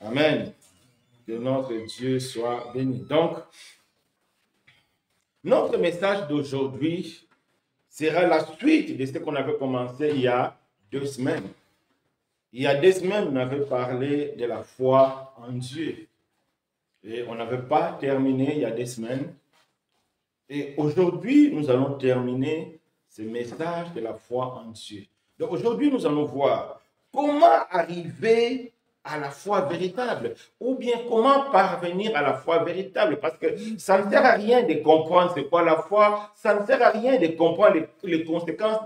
Amen. Que notre Dieu soit béni. Donc, notre message d'aujourd'hui sera la suite de ce qu'on avait commencé il y a 2 semaines. Il y a 2 semaines, on avait parlé de la foi en Dieu. Et on n'avait pas terminé il y a 2 semaines. Et aujourd'hui, nous allons terminer ce message de la foi en Dieu. Donc aujourd'hui, nous allons voir comment arriver à la foi véritable, ou bien comment parvenir à la foi véritable, parce que ça ne sert à rien de comprendre c'est quoi la foi, ça ne sert à rien de comprendre les conséquences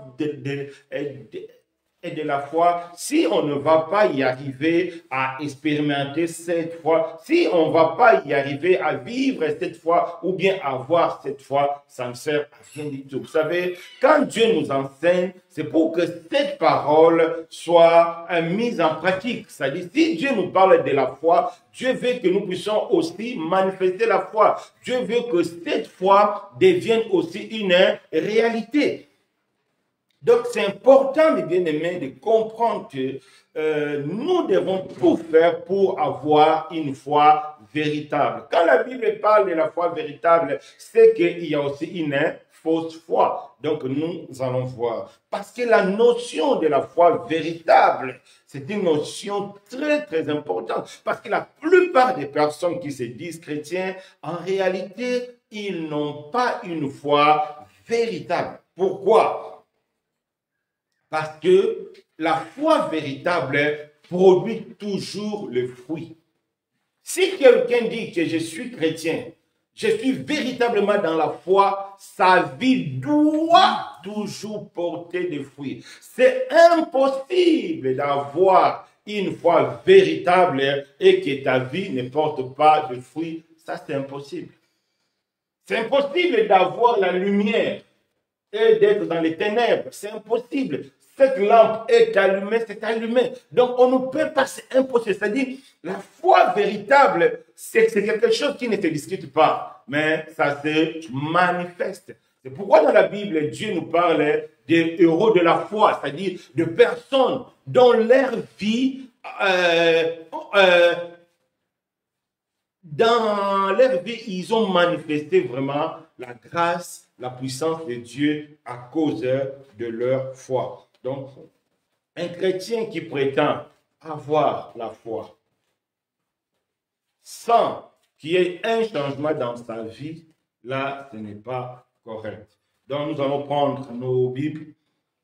et de la foi, si on ne va pas y arriver à expérimenter cette foi, si on ne va pas y arriver à vivre cette foi ou bien avoir cette foi, ça ne sert à rien du tout. Vous savez, quand Dieu nous enseigne, c'est pour que cette parole soit mise en pratique. C'est-à-dire, si Dieu nous parle de la foi, Dieu veut que nous puissions aussi manifester la foi. Dieu veut que cette foi devienne aussi une réalité. Donc, c'est important, mes bien-aimés, de comprendre que nous devons tout faire pour avoir une foi véritable. Quand la Bible parle de la foi véritable, c'est qu'il y a aussi une fausse foi. Donc, nous allons voir. Parce que la notion de la foi véritable, c'est une notion très, très importante. Parce que la plupart des personnes qui se disent chrétiens, en réalité, ils n'ont pas une foi véritable. Pourquoi? Parce que la foi véritable produit toujours le fruit. Si quelqu'un dit que je suis chrétien, je suis véritablement dans la foi, sa vie doit toujours porter des fruits. C'est impossible d'avoir une foi véritable et que ta vie ne porte pas de fruits. Ça, c'est impossible. C'est impossible d'avoir la lumière et d'être dans les ténèbres. C'est impossible. Cette lampe est allumée, c'est allumé. Donc, on ne peut pas, c'est impossible. C'est-à-dire, la foi véritable, c'est quelque chose qui ne se discute pas, mais ça se manifeste. C'est pourquoi dans la Bible, Dieu nous parle des héros de la foi, c'est-à-dire de personnes dont leur vie, dans leur vie, ils ont manifesté vraiment la grâce, la puissance de Dieu à cause de leur foi. Donc, un chrétien qui prétend avoir la foi sans qu'il y ait un changement dans sa vie, là, ce n'est pas correct. Donc, nous allons prendre nos Bibles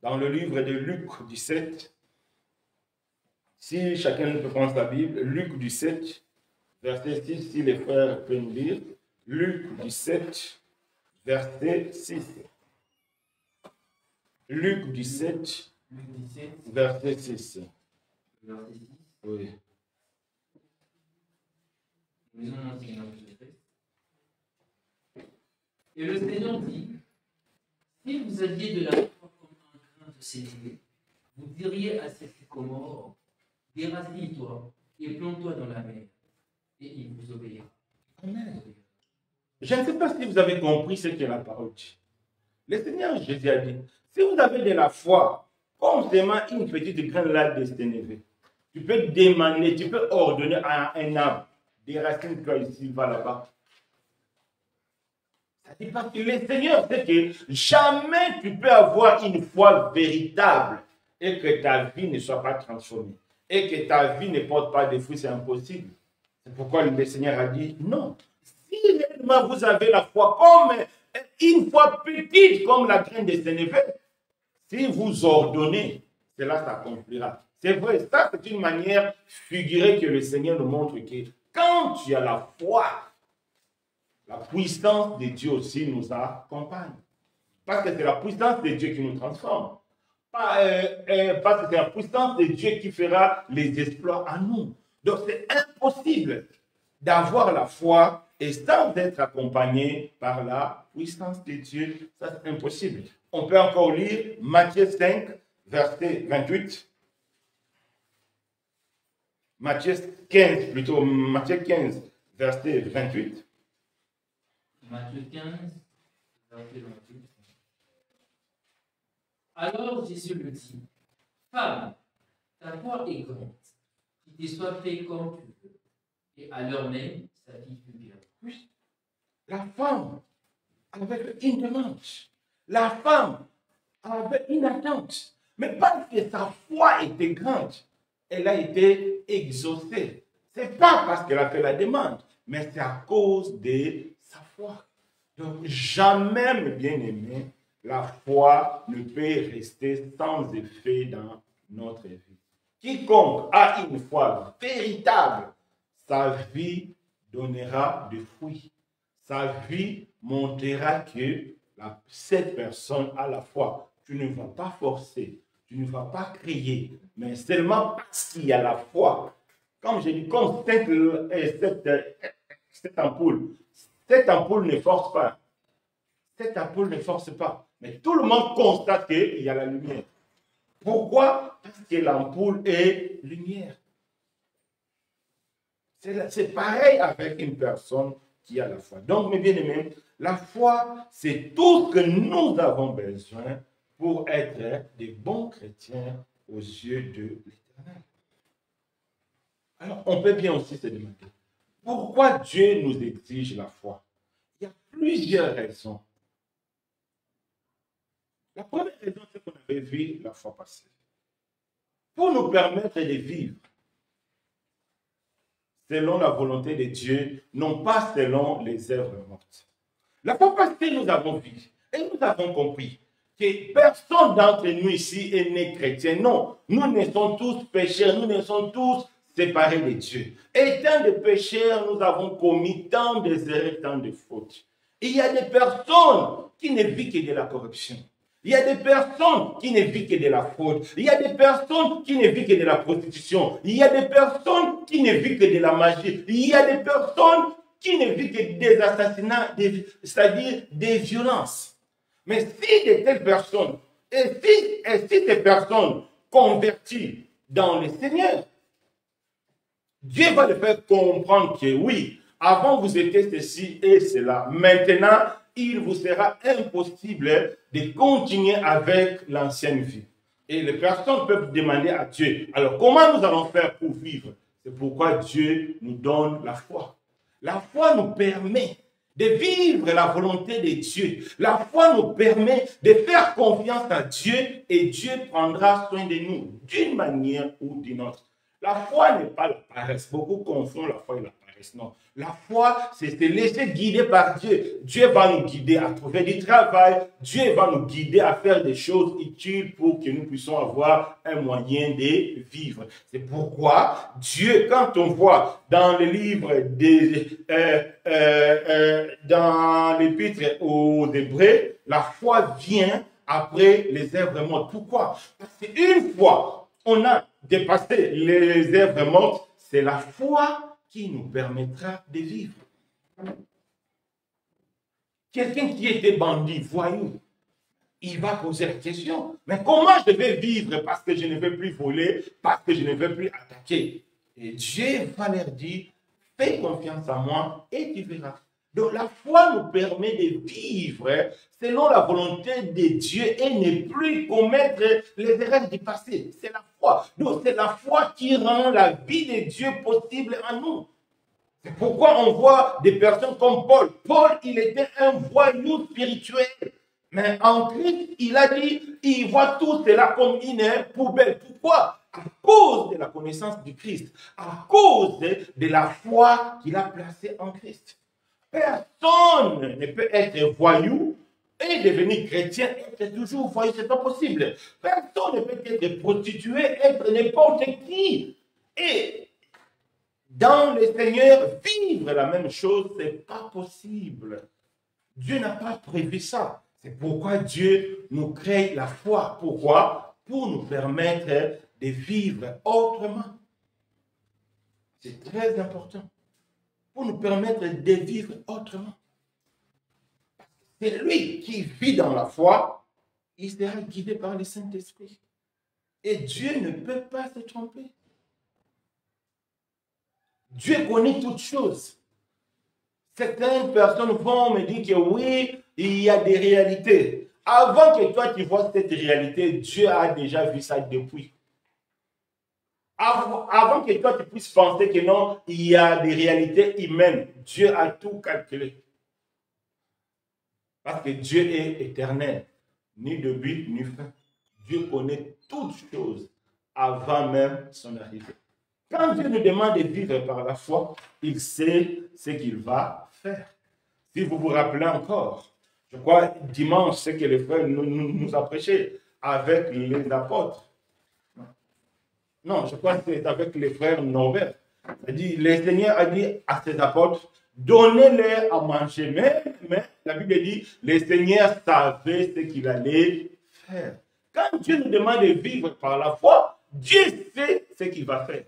dans le livre de Luc 17. Si chacun peut prendre sa Bible, Luc 17, verset 6, si les frères peuvent nous lire. Luc 17, verset 6. Luc 17, verset 6. Oui. Et le Seigneur dit, si vous aviez de la foi comme un grain de sénévé, vous diriez à ces sycomores, déracine-toi et plante-toi dans la mer, et il vous obéira. Amen. Je ne sais pas si vous avez compris ce que la parole dit. Le Seigneur Jésus a dit, si vous avez de la foi, comme seulement une petite graine là de sénévé, tu peux demander, tu peux ordonner à un arbre, déracine-toi ici, va là-bas. Ça dit pas que le Seigneur sait que jamais tu peux avoir une foi véritable et que ta vie ne soit pas transformée et que ta vie ne porte pas de fruits, c'est impossible. C'est pourquoi le Seigneur a dit non. Si réellement vous avez la foi comme une foi petite comme la graine de sénévé, si vous ordonnez, cela s'accomplira. C'est vrai, ça c'est une manière figurée que le Seigneur nous montre que quand tu as la foi, la puissance de Dieu aussi nous accompagne. Parce que c'est la puissance de Dieu qui nous transforme. Parce que c'est la puissance de Dieu qui fera les exploits à nous. Donc c'est impossible d'avoir la foi et sans être accompagné par la puissance de Dieu. Ça c'est impossible. On peut encore lire Matthieu 5, verset 28. Matthieu 15, plutôt Matthieu 15, verset 28. Matthieu 15, verset 28. Alors Jésus lui dit, femme, ta foi est grande, qu'il te soit fait comme tu veux. Et à l'heure même, sa fille fut guérie. Oui. La femme avait une demande. La femme avait une attente. Mais parce que sa foi était grande, elle a été exaucée. Ce n'est pas parce qu'elle a fait la demande, mais c'est à cause de sa foi. Donc, jamais, mes bien-aimés, la foi ne peut rester sans effet dans notre vie. Quiconque a une foi véritable, sa vie donnera des fruits. Sa vie montrera que cette personne a la foi. Tu ne vas pas forcer, tu ne vas pas crier, mais seulement parce qu'il y a la foi. Comme je dis, comme cette ampoule ne force pas. Cette ampoule ne force pas. Mais tout le monde constate qu'il y a la lumière. Pourquoi? Parce que l'ampoule est lumière. C'est pareil avec une personne qui a la foi. Donc, mes bien-aimés, la foi, c'est tout ce que nous avons besoin pour être des bons chrétiens aux yeux de l'Éternel. Alors, on peut bien aussi se demander, pourquoi Dieu nous exige la foi? Il y a plusieurs raisons. La première raison, c'est qu'on avait vu la fois passée. Pour nous permettre de vivre selon la volonté de Dieu, non pas selon les œuvres mortes. La fois passée, nous avons vu et nous avons compris que personne d'entre nous ici est né chrétien. Non, nous ne sommes tous pécheurs, nous ne sommes tous séparés de Dieu. Étant des pécheurs, nous avons commis tant d'erreurs, tant de fautes. Il y a des personnes qui ne vivent que de la corruption. Il y a des personnes qui ne vivent que de la faute. Il y a des personnes qui ne vivent que de la prostitution. Il y a des personnes qui ne vivent que de la magie. Il y a des personnes qui ne vivent que des assassinats, c'est-à-dire des violences. Mais si de telles personnes, et si ces personnes converties dans le Seigneur, Dieu va les faire comprendre que oui, avant vous étiez ceci et cela. Maintenant, il vous sera impossible de continuer avec l'ancienne vie. Et les personnes peuvent demander à Dieu, alors comment nous allons faire pour vivre? C'est pourquoi Dieu nous donne la foi. La foi nous permet de vivre la volonté de Dieu. La foi nous permet de faire confiance à Dieu et Dieu prendra soin de nous d'une manière ou d'une autre. La foi n'est pas la paresse. Beaucoup confondent la foi et la paresse. Non. La foi, c'est se laisser guider par Dieu. Dieu va nous guider à trouver du travail. Dieu va nous guider à faire des choses utiles pour que nous puissions avoir un moyen de vivre. C'est pourquoi Dieu, quand on voit dans le livre dans l'épître aux Hébreux, la foi vient après les œuvres mortes. Pourquoi? Parce qu'une fois on a dépassé les œuvres mortes, c'est la foi qui nous permettra de vivre. Quelqu'un qui était bandit, voyou, il va poser la question, mais comment je vais vivre parce que je ne vais plus voler, parce que je ne vais plus attaquer? Et Dieu va leur dire, fais confiance en moi et tu verras. Donc la foi nous permet de vivre selon la volonté de Dieu et ne plus commettre les erreurs du passé. C'est la foi. Donc c'est la foi qui rend la vie de Dieu possible en nous. C'est pourquoi on voit des personnes comme Paul. Paul, il était un voyou spirituel. Mais en Christ, il a dit, il voit tout cela comme une poubelle. Pourquoi? À cause de la connaissance du Christ. À cause de la foi qu'il a placée en Christ. Personne ne peut être voyou et devenir chrétien, être toujours voyou, c'est pas possible. Personne ne peut être prostitué, être n'importe qui. Et dans le Seigneur, vivre la même chose, c'est pas possible. Dieu n'a pas prévu ça. C'est pourquoi Dieu nous crée la foi. Pourquoi? Pour nous permettre de vivre autrement. C'est très important. Pour nous permettre de vivre autrement. C'est lui qui vit dans la foi, il sera guidé par le Saint-Esprit. Et Dieu ne peut pas se tromper. Dieu connaît toutes choses. Certaines personnes vont me dire que oui, il y a des réalités. Avant que toi tu vois cette réalité, Dieu a déjà vu ça depuis. Avant que toi, tu puisses penser que non, il y a des réalités humaines. Dieu a tout calculé. Parce que Dieu est éternel. Ni début, ni fin. Dieu connaît toutes choses avant même son arrivée. Quand Dieu nous demande de vivre par la foi, il sait ce qu'il va faire. Si vous vous rappelez encore, je crois dimanche, ce que le frère nous a prêché avec les apôtres. Non, je crois que c'est avec les frères Norbert. Le Seigneur a dit à ses apôtres, donnez-leur à manger. Mais la Bible dit, le Seigneur savait ce qu'il allait faire. Quand Dieu nous demande de vivre par la foi, Dieu sait ce qu'il va faire.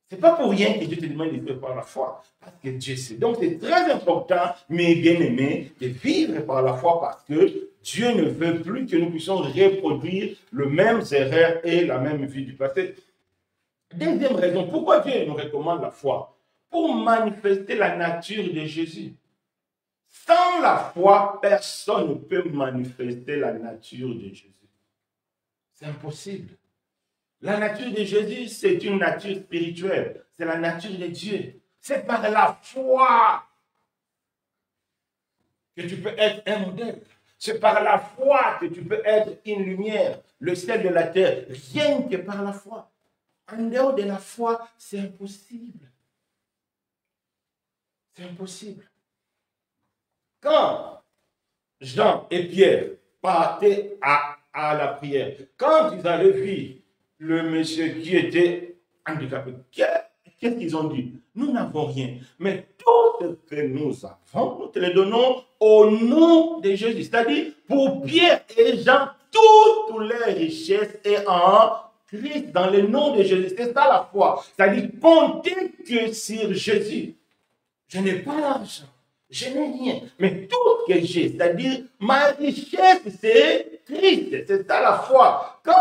Ce n'est pas pour rien que Dieu te demande de vivre par la foi, parce que Dieu sait. Donc c'est très important, mes bien-aimés, de vivre par la foi parce que Dieu ne veut plus que nous puissions reproduire les mêmes erreurs et la même vie du passé. Deuxième raison, pourquoi Dieu nous recommande la foi? Pour manifester la nature de Jésus. Sans la foi, personne ne peut manifester la nature de Jésus. C'est impossible. La nature de Jésus, c'est une nature spirituelle. C'est la nature de Dieu. C'est par la foi que tu peux être un modèle. C'est par la foi que tu peux être une lumière, le sel de la terre. Rien que par la foi. En dehors de la foi, c'est impossible. C'est impossible. Quand Jean et Pierre partaient à la prière, quand ils avaient vu le monsieur qui était handicapé, qu'est-ce qu'ils ont dit? Nous n'avons rien, mais tout ce que nous avons, nous te le donnons au nom de Jésus. C'est-à-dire, pour Pierre et Jean, toutes les richesses est en Christ, dans le nom de Jésus. C'est ça la foi. C'est-à-dire, compter que sur Jésus. Je n'ai pas l'argent, je n'ai rien, mais tout ce que j'ai, c'est-à-dire, ma richesse, c'est Christ. C'est ça la foi. Quand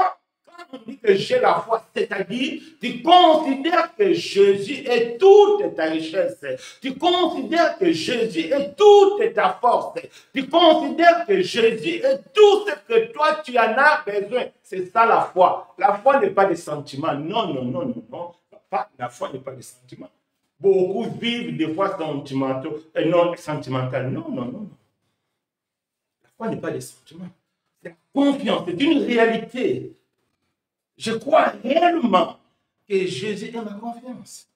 on dit que j'ai la foi, c'est-à-dire, tu considères que Jésus est toute ta richesse. Tu considères que Jésus est toute ta force. Tu considères que Jésus est tout ce que toi, tu en as besoin. C'est ça la foi. La foi n'est pas des sentiments. Non, non, non, non, non. La foi n'est pas des sentiments. Beaucoup vivent des fois sentimentaux et non sentimentaux. Non, non, non. La foi n'est pas des sentiments. C'est la confiance. C'est une réalité. Je crois réellement que Jésus est ma confiance.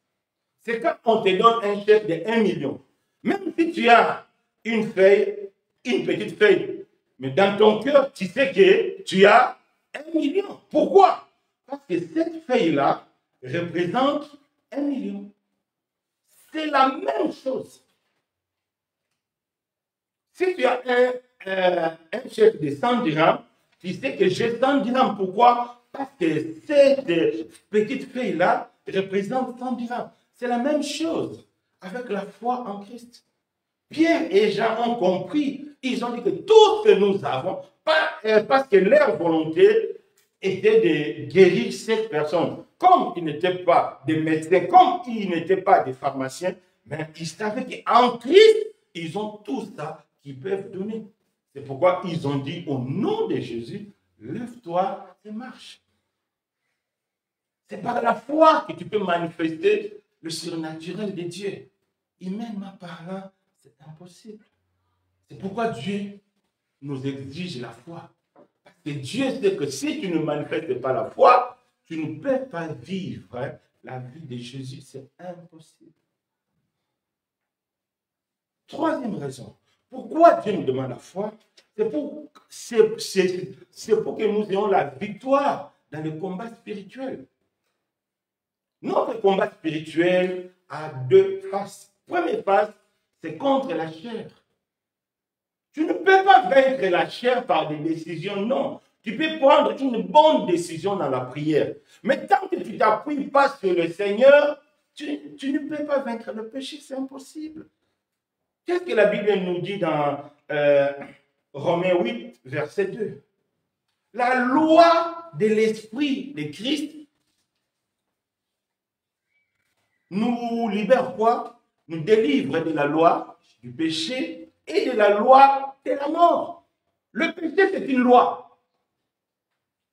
C'est quand on te donne un chèque de 1 million. Même si tu as une feuille, une petite feuille, mais dans ton cœur, tu sais que tu as 1 million. Pourquoi? Parce que cette feuille-là représente 1 million. C'est la même chose. Si tu as un chèque de 100 dirhams, tu sais que j'ai 100 dirhams. Pourquoi? Parce que cette petite feuille-là représente 100 dirhams. C'est la même chose avec la foi en Christ. Pierre et Jean ont compris. Ils ont dit que tout ce que nous avons, parce que leur volonté était de guérir cette personne. Comme ils n'étaient pas des médecins, comme ils n'étaient pas des pharmaciens, mais ils savaient qu'en Christ, ils ont tout ça qu'ils peuvent donner. C'est pourquoi ils ont dit au nom de Jésus, lève-toi et marche. C'est par la foi que tu peux manifester le surnaturel de Dieu. Humainement parlant, c'est impossible. C'est pourquoi Dieu nous exige la foi. Parce que Dieu sait que si tu ne manifestes pas la foi, tu ne peux pas vivre la vie de Jésus. C'est impossible. Troisième raison. Pourquoi Dieu nous demande la foi? C'est pour que nous ayons la victoire dans le combat spirituel. Notre combat spirituel a deux faces. Première face, c'est contre la chair. Tu ne peux pas vaincre la chair par des décisions, non. Tu peux prendre une bonne décision dans la prière. Mais tant que tu ne t'appuies pas sur le Seigneur, tu ne peux pas vaincre le péché, c'est impossible. Qu'est-ce que la Bible nous dit dans Romains 8, verset 2? La loi de l'Esprit de Christ nous libère quoi? Nous délivre de la loi du péché et de la loi de la mort. Le péché, c'est une loi.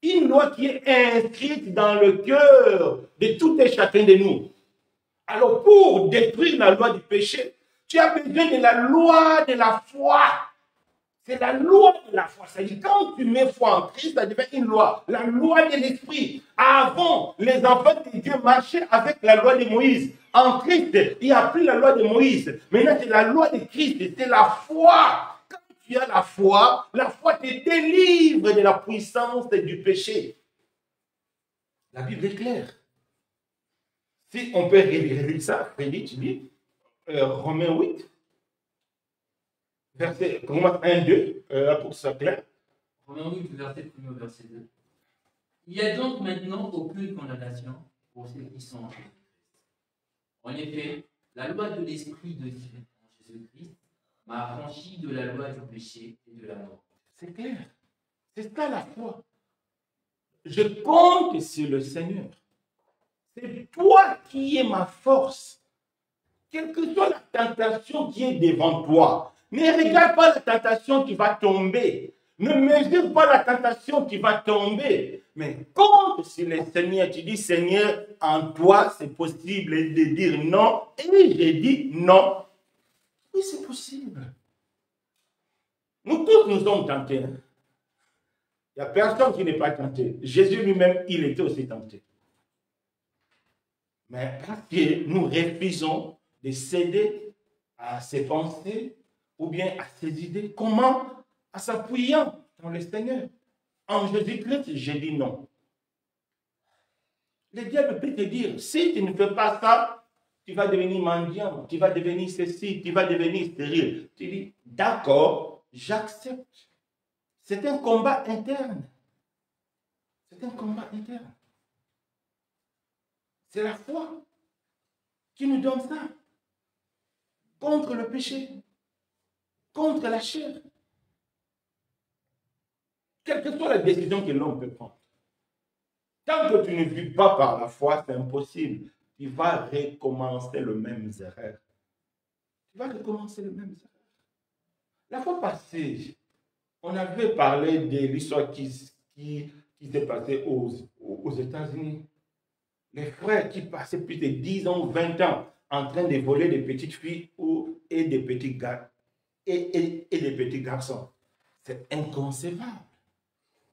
Une loi qui est inscrite dans le cœur de tout et chacun de nous. Alors, pour détruire la loi du péché, tu as besoin de la loi de la foi. C'est la loi de la foi. C'est-à-dire, quand tu mets foi en Christ, ça devient une loi. La loi de l'esprit. Avant, les enfants de Dieu marchaient avec la loi de Moïse. En Christ, il n'y a plus la loi de Moïse. Maintenant, c'est la loi de Christ. C'est la foi. Quand tu as la foi te délivre de la puissance du péché. La Bible est claire. Si on peut relire ça, Frédéric, tu dis, Romains 8. Verset 1, 2, pour que ce soit clair. Romains 8, verset 1 au verset 2. Il n'y a donc maintenant aucune condamnation pour ceux qui sont en Jésus-Christ. En effet, la loi de l'Esprit de Dieu en Jésus-Christ m'a affranchi de la loi du péché et de la mort. C'est clair. C'est ça la foi. Je compte sur le Seigneur. C'est toi qui es ma force. Quelle que soit la tentation qui est devant toi, ne regarde pas la tentation qui va tomber. Ne mesure pas la tentation qui va tomber. Mais compte sur le Seigneur. Tu dis, Seigneur, en toi, c'est possible de dire non. Et j'ai dit non. Oui, c'est possible. Nous tous, nous sommes tentés. Il n'y a personne qui n'est pas tenté. Jésus lui-même, il était aussi tenté. Mais parce que nous refusons de céder à ses pensées ou bien à ses idées, comment? En s'appuyant dans le Seigneur. En Jésus-Christ, j'ai dit non. Le diable peut te dire, si tu ne fais pas ça, tu vas devenir mendiant, tu vas devenir ceci, tu vas devenir stérile. Tu dis, d'accord, j'accepte. C'est un combat interne. C'est un combat interne. C'est la foi qui nous donne ça. Contre le péché. Contre la chair. Quelle que soit la décision que l'homme peut prendre. Tant que tu ne vis pas par la foi, c'est impossible. Tu vas recommencer le même erreur. Tu vas recommencer le même erreur. La fois passée, on avait parlé de l'histoire qui s'est passée aux États-Unis. Les frères qui passaient plus de 10 ans ou 20 ans en train de voler des petites filles et des petits gars et des petits garçons. C'est inconcevable.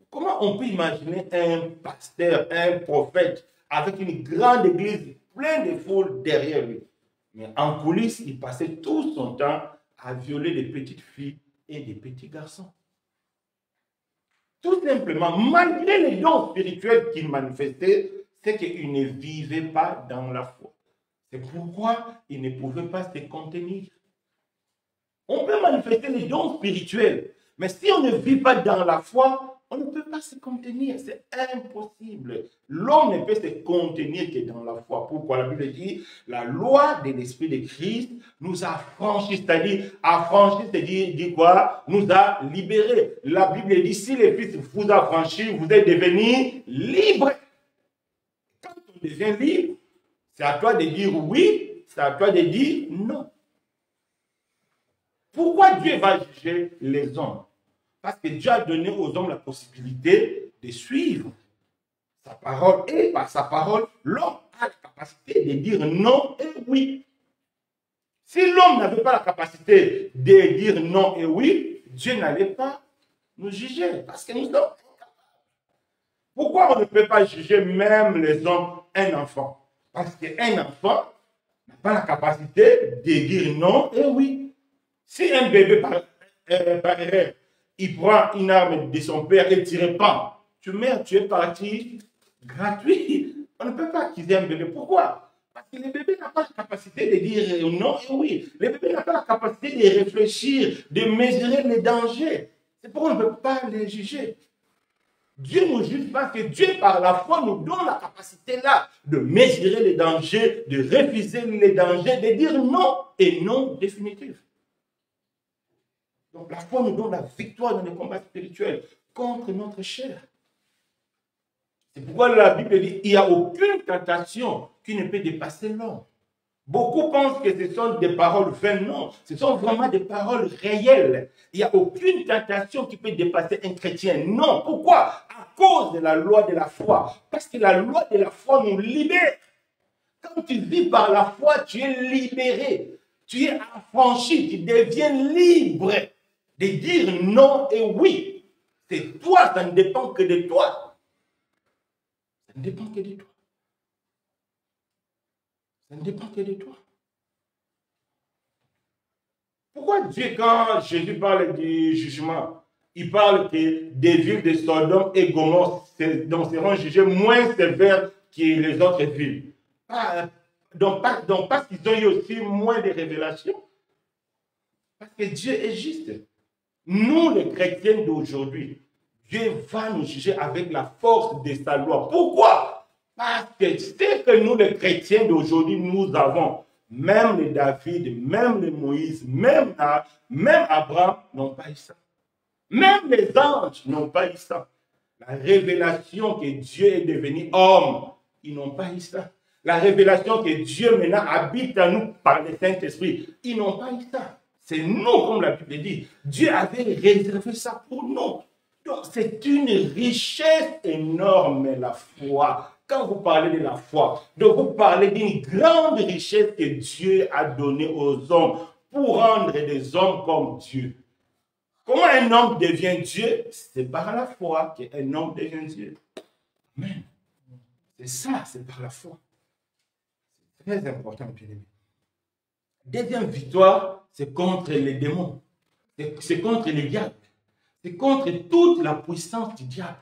Comment on peut imaginer un pasteur, un prophète avec une grande église pleine de foules derrière lui? Mais en coulisses, il passait tout son temps à violer des petites filles et des petits garçons. Tout simplement, malgré les dons spirituels qu'il manifestait, c'est qu'il ne vivait pas dans la foi. C'est pourquoi il ne pouvait pas se contenir. On peut manifester les dons spirituels, mais si on ne vit pas dans la foi, on ne peut pas se contenir. C'est impossible. L'homme ne peut se contenir que dans la foi. Pourquoi la Bible dit, la loi de l'Esprit de Christ nous a affranchis, c'est-à-dire affranchis, c'est-à-dire dit quoi? Nous a libérés. La Bible dit, si le Fils vous a affranchis, vous êtes devenus libres. Quand on devient libre, c'est à toi de dire oui, c'est à toi de dire non. Pourquoi Dieu va juger les hommes? Parce que Dieu a donné aux hommes la possibilité de suivre sa parole. Et par sa parole, l'homme a la capacité de dire non et oui. Si l'homme n'avait pas la capacité de dire non et oui, Dieu n'allait pas nous juger. Parce que nous sommes incapables. Pourquoi on ne peut pas juger même les hommes, un enfant? Parce qu'un enfant n'a pas la capacité de dire non et oui. Si un bébé par erreur, il prend une arme de son père et tire pas, tu meurs, tu es parti gratuit. On ne peut pas accuser un bébé. Pourquoi? Parce que le bébé n'a pas la capacité de dire non et oui. Le bébé n'a pas la capacité de réfléchir, de mesurer les dangers. C'est pourquoi on ne peut pas les juger. Dieu nous juge parce que Dieu, par la foi, nous donne la capacité-là de mesurer les dangers, de refuser les dangers, de dire non et non définitif. Donc la foi nous donne la victoire dans les combats spirituels contre notre chair. C'est pourquoi la Bible dit qu'il n'y a aucune tentation qui ne peut dépasser l'homme. Beaucoup pensent que ce sont des paroles vaines. Non, ce sont vraiment des paroles réelles. Il n'y a aucune tentation qui peut dépasser un chrétien. Non, pourquoi? À cause de la loi de la foi. Parce que la loi de la foi nous libère. Quand tu vis par la foi, tu es libéré. Tu es affranchi, tu deviens libre de dire non et oui. C'est toi, ça ne dépend que de toi. Ça ne dépend que de toi. Ça ne dépend que de toi. Pourquoi Dieu, quand Jésus parle du jugement, il parle que des villes de Sodome et Gomorrhe seront jugées moins sévères que les autres villes? Donc parce qu'ils ont eu aussi moins de révélations. Parce que Dieu est juste. Nous, les chrétiens d'aujourd'hui, Dieu va nous juger avec la force de sa loi. Pourquoi? Parce que c'est que nous, les chrétiens d'aujourd'hui, nous avons, même les David, même les Moïse, même Abraham n'ont pas eu ça. Même les anges n'ont pas eu ça. La révélation que Dieu est devenu homme, ils n'ont pas eu ça. La révélation que Dieu maintenant habite en nous par le Saint-Esprit, ils n'ont pas eu ça. C'est nous, comme la Bible dit. Dieu avait réservé ça pour nous. Donc, c'est une richesse énorme, la foi. Quand vous parlez de la foi, donc vous parlez d'une grande richesse que Dieu a donnée aux hommes pour rendre des hommes comme Dieu. Comment un homme devient Dieu? C'est par la foi qu'un homme devient Dieu. Amen. C'est ça, c'est par la foi. C'est très important, bien-aimé. Deuxième victoire, c'est contre les démons. C'est contre les diables. C'est contre toute la puissance du diable.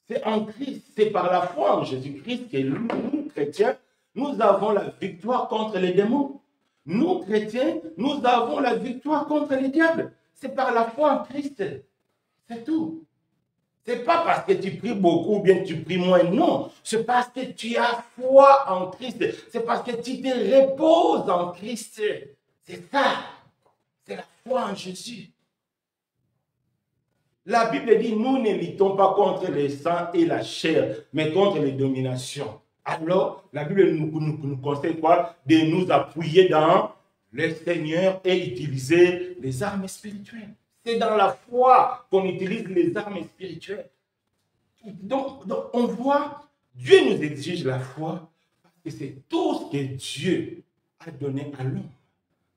C'est en Christ, c'est par la foi en Jésus-Christ que nous, chrétiens, nous avons la victoire contre les démons. Nous, chrétiens, nous avons la victoire contre les diables. C'est par la foi en Christ. C'est tout. C'est pas parce que tu pries beaucoup ou bien que tu pries moins. Non. C'est parce que tu as foi en Christ. C'est parce que tu te reposes en Christ. C'est ça. C'est la foi en Jésus. La Bible dit, nous ne luttons pas contre les sangs et la chair, mais contre les dominations. Alors, la Bible nous conseille quoi? De nous appuyer dans le Seigneur et utiliser les armes spirituelles. C'est dans la foi qu'on utilise les armes spirituelles. Donc, on voit, Dieu nous exige la foi, parce que c'est tout ce que Dieu a donné à l'homme,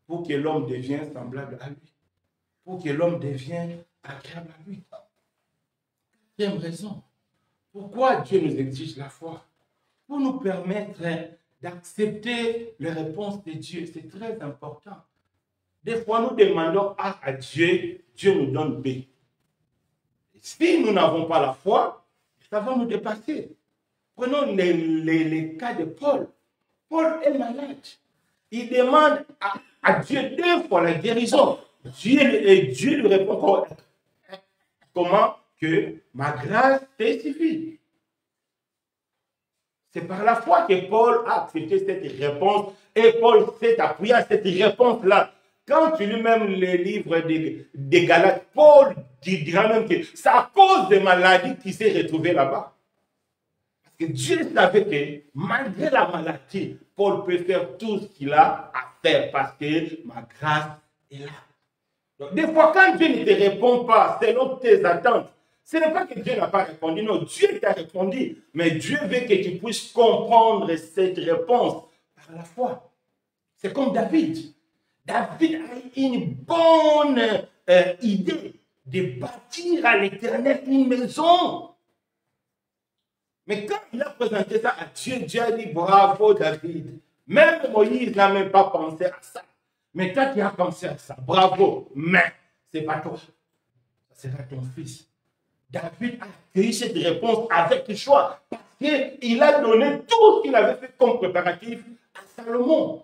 pour que l'homme devienne semblable à lui, pour que l'homme devienne agréable à lui. Quelle raison? Pourquoi Dieu nous exige la foi? Pour nous permettre d'accepter les réponses de Dieu. C'est très important. Des fois, nous demandons A à Dieu, Dieu nous donne B. Si nous n'avons pas la foi, ça va nous dépasser. Prenons les cas de Paul. Paul est malade. Il demande à Dieu 2 fois la guérison. Dieu lui répond comment? Que ma grâce te suffit. C'est par la foi que Paul a accepté cette réponse et Paul s'est appuyé à cette réponse-là. Quand tu lis même les livres des Galates, Paul dira même que c'est à cause des maladies qu'il s'est retrouvé là-bas. Parce que Dieu savait que malgré la maladie, Paul peut faire tout ce qu'il a à faire parce que ma grâce est là. Donc, des fois, quand Dieu ne te répond pas selon tes attentes, ce n'est pas que Dieu n'a pas répondu, non, Dieu t'a répondu, mais Dieu veut que tu puisses comprendre cette réponse par la foi. C'est comme David. David a une bonne idée de bâtir à l'Éternel une maison. Mais quand il a présenté ça à Dieu, Dieu a dit bravo David. Même Moïse n'a même pas pensé à ça. Mais toi qui as pensé à ça, bravo. Mais ce n'est pas toi. Ce sera ton fils. David a accueilli cette réponse avec joie parce qu'il a donné tout ce qu'il avait fait comme préparatif à Salomon.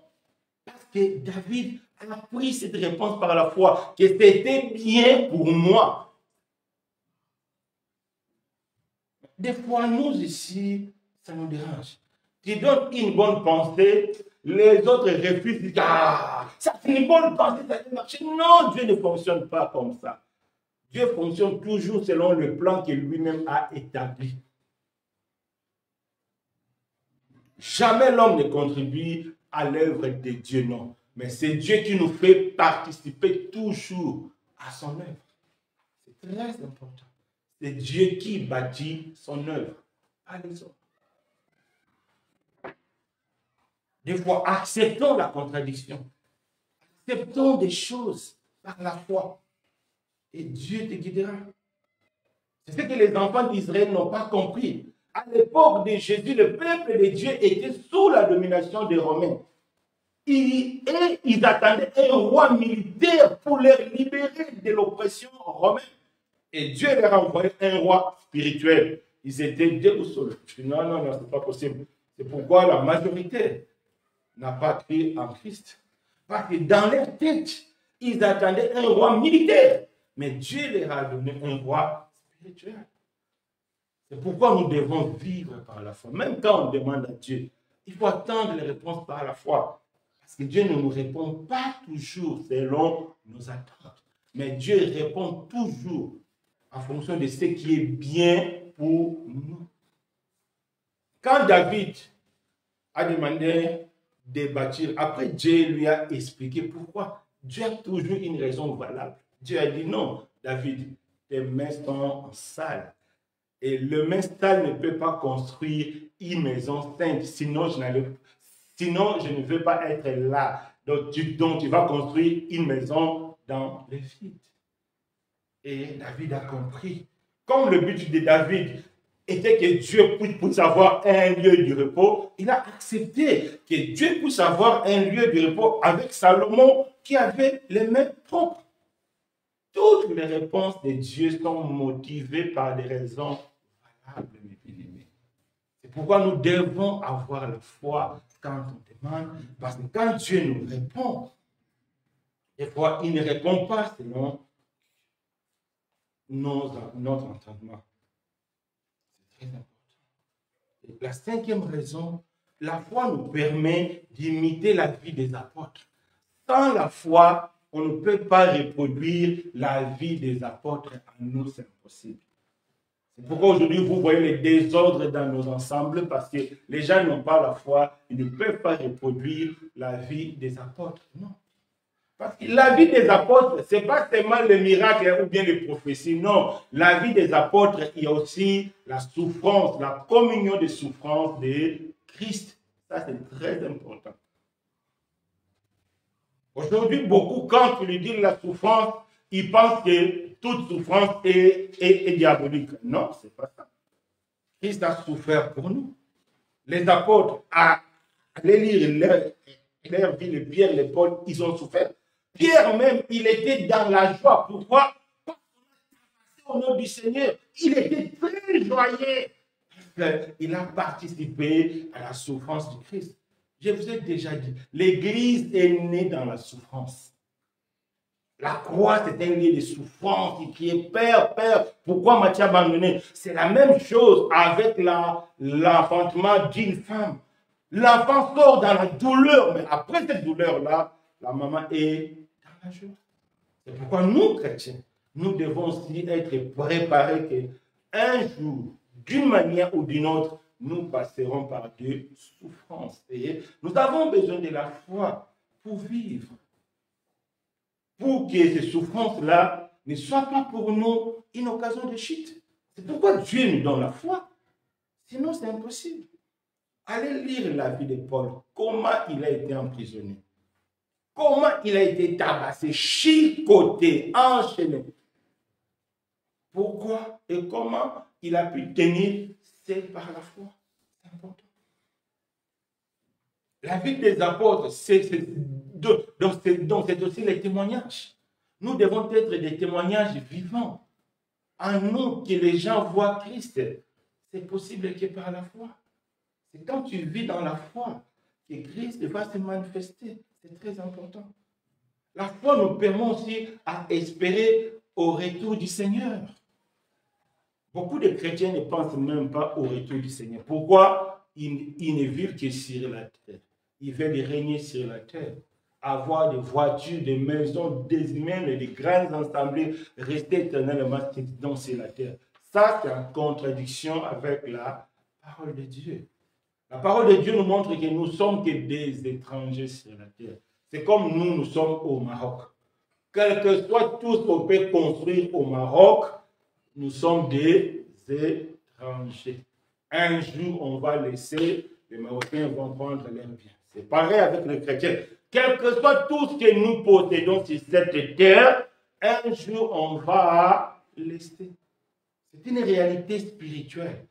Parce que David a pris cette réponse par la foi, que c'était bien pour moi. Des fois, nous ici, ça nous dérange. Tu donnes une bonne pensée, les autres refusent, disent, ah, ça c'est une bonne pensée, ça va marcher. Non, Dieu ne fonctionne pas comme ça. Dieu fonctionne toujours selon le plan qu'il lui-même a établi. Jamais l'homme ne contribue à l'œuvre de Dieu, non. Mais c'est Dieu qui nous fait participer toujours à son œuvre. C'est très important. C'est Dieu qui bâtit son œuvre, pas les autres. Des fois, acceptons la contradiction. Acceptons des choses par la foi. Et Dieu te guidera. C'est ce que les enfants d'Israël n'ont pas compris. À l'époque de Jésus, le peuple de Dieu était sous la domination des Romains. Et ils attendaient un roi militaire pour les libérer de l'oppression romaine. Et Dieu leur a envoyé un roi spirituel. Ils étaient déboussolés. Non, non, non, ce n'est pas possible. C'est pourquoi la majorité n'a pas cru en Christ. Parce que dans leur tête, ils attendaient un roi militaire. Mais Dieu leur a donné un roi spirituel. C'est pourquoi nous devons vivre par la foi. Même quand on demande à Dieu, il faut attendre les réponses par la foi. Parce que Dieu ne nous répond pas toujours selon nos attentes. Mais Dieu répond toujours en fonction de ce qui est bien pour nous. Quand David a demandé de bâtir, après Dieu lui a expliqué pourquoi. Dieu a toujours une raison valable. Dieu a dit non, David, tes mains sont sales. Et le main sale ne peut pas construire une maison sainte, sinon je ne veux pas être là. Donc tu vas construire une maison dans le vide. Et David a compris. Comme le but de David était que Dieu puisse avoir un lieu de repos, il a accepté que Dieu puisse avoir un lieu de repos avec Salomon qui avait les mains propres. Toutes les réponses de Dieu sont motivées par des raisons valables, mes bien-aimés. C'est pourquoi nous devons avoir la foi quand on demande, parce que quand Dieu nous répond, des fois il ne répond pas selon notre entendement. C'est très important. Et la cinquième raison, la foi nous permet d'imiter la vie des apôtres. Sans la foi, on ne peut pas reproduire la vie des apôtres en nous, c'est impossible. C'est pourquoi aujourd'hui, vous voyez les désordres dans nos ensembles, parce que les gens n'ont pas la foi, ils ne peuvent pas reproduire la vie des apôtres. Non. Parce que la vie des apôtres, ce n'est pas seulement le miracle ou bien les prophéties, non. La vie des apôtres, il y a aussi la souffrance, la communion de souffrance de Christ. Ça, c'est très important. Aujourd'hui, beaucoup, quand tu lui dis la souffrance, ils pensent que toute souffrance est diabolique. Non, ce n'est pas ça. Christ a souffert pour nous. Les apôtres, allez lire leur vie, les Pierre, les Paul, ils ont souffert. Pierre même, il était dans la joie. Pourquoi? Parce qu'on a passé au nom du Seigneur. Il était très joyeux. Il a participé à la souffrance du Christ. Je vous ai déjà dit, l'Église est née dans la souffrance. La croix, c'est un lieu de souffrance. Il criait, Père, Père, pourquoi m'as-tu abandonné? C'est la même chose avec l'enfantement d'une femme. L'enfant sort dans la douleur, mais après cette douleur-là, la maman est dans la joie. C'est pourquoi nous, chrétiens, nous devons aussi être préparés qu'un jour, d'une manière ou d'une autre, nous passerons par des souffrances. Et nous avons besoin de la foi pour vivre. Pour que ces souffrances-là ne soient pas pour nous une occasion de chute. C'est pourquoi Dieu nous donne la foi. Sinon, c'est impossible. Allez lire la vie de Paul. Comment il a été emprisonné. Comment il a été tabassé, chicoté, enchaîné. Pourquoi et comment il a pu tenir? C'est par la foi. C'est important. La vie des apôtres, donc c'est aussi les témoignages. Nous devons être des témoignages vivants. En nous, que les gens voient Christ. C'est possible que par la foi. C'est quand tu vis dans la foi que Christ va se manifester. C'est très important. La foi nous permet aussi à espérer au retour du Seigneur. Beaucoup de chrétiens ne pensent même pas au retour du Seigneur. Pourquoi? Ils ne vivent que sur la terre. Ils veulent régner sur la terre. Avoir des voitures, des maisons, des humains, des grandes assemblées, rester éternellement sur la terre. Ça, c'est en contradiction avec la parole de Dieu. La parole de Dieu nous montre que nous sommes que des étrangers sur la terre. C'est comme nous sommes au Maroc. Quel que soit tout ce qu'on peut construire au Maroc, nous sommes des étrangers. Un jour, on va laisser, les Marocains vont prendre leurs biens. C'est pareil avec les chrétiens. Quel que soit tout ce que nous possédons sur cette terre, un jour, on va laisser. C'est une réalité spirituelle.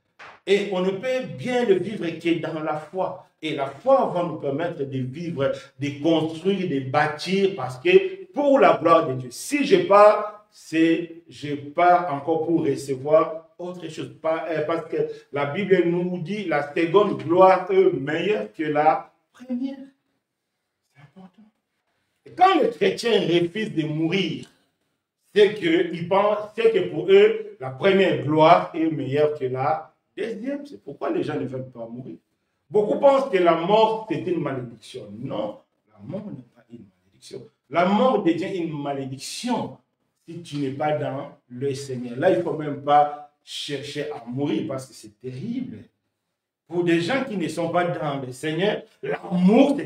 Et on ne peut bien le vivre que dans la foi. Et la foi va nous permettre de vivre, de construire, de bâtir, parce que pour la gloire de Dieu, si je pars, je pars encore pour recevoir autre chose. Parce que la Bible nous dit la seconde gloire est meilleure que la première. C'est important. Et quand les chrétiens refusent de mourir, c'est qu'ils pensent que pour eux, la première gloire est meilleure que la deuxième. C'est pourquoi les gens ne veulent pas mourir. Beaucoup pensent que la mort, c'est une malédiction. Non, la mort n'est pas une malédiction. La mort devient une malédiction si tu n'es pas dans le Seigneur. Là, il ne faut même pas chercher à mourir parce que c'est terrible. Pour des gens qui ne sont pas dans le Seigneur, l'amour,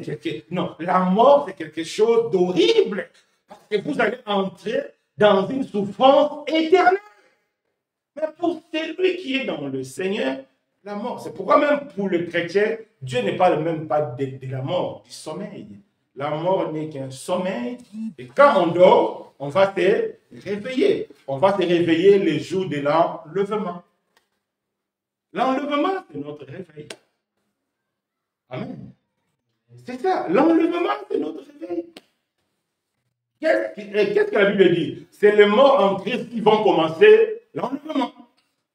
la mort, c'est quelque chose d'horrible. Parce que vous allez entrer dans une souffrance éternelle. Mais pour celui qui est dans le Seigneur, la mort, c'est pourquoi même pour le chrétien, Dieu ne parle même pas de la mort, du sommeil. La mort n'est qu'un sommeil. Et quand on dort, on va se réveiller. On va se réveiller le jour de l'enlèvement. L'enlèvement, c'est notre réveil. Amen. C'est ça, l'enlèvement, c'est notre réveil. Qu'est-ce que la Bible dit? C'est les morts en Christ qui vont commencer l'enlèvement.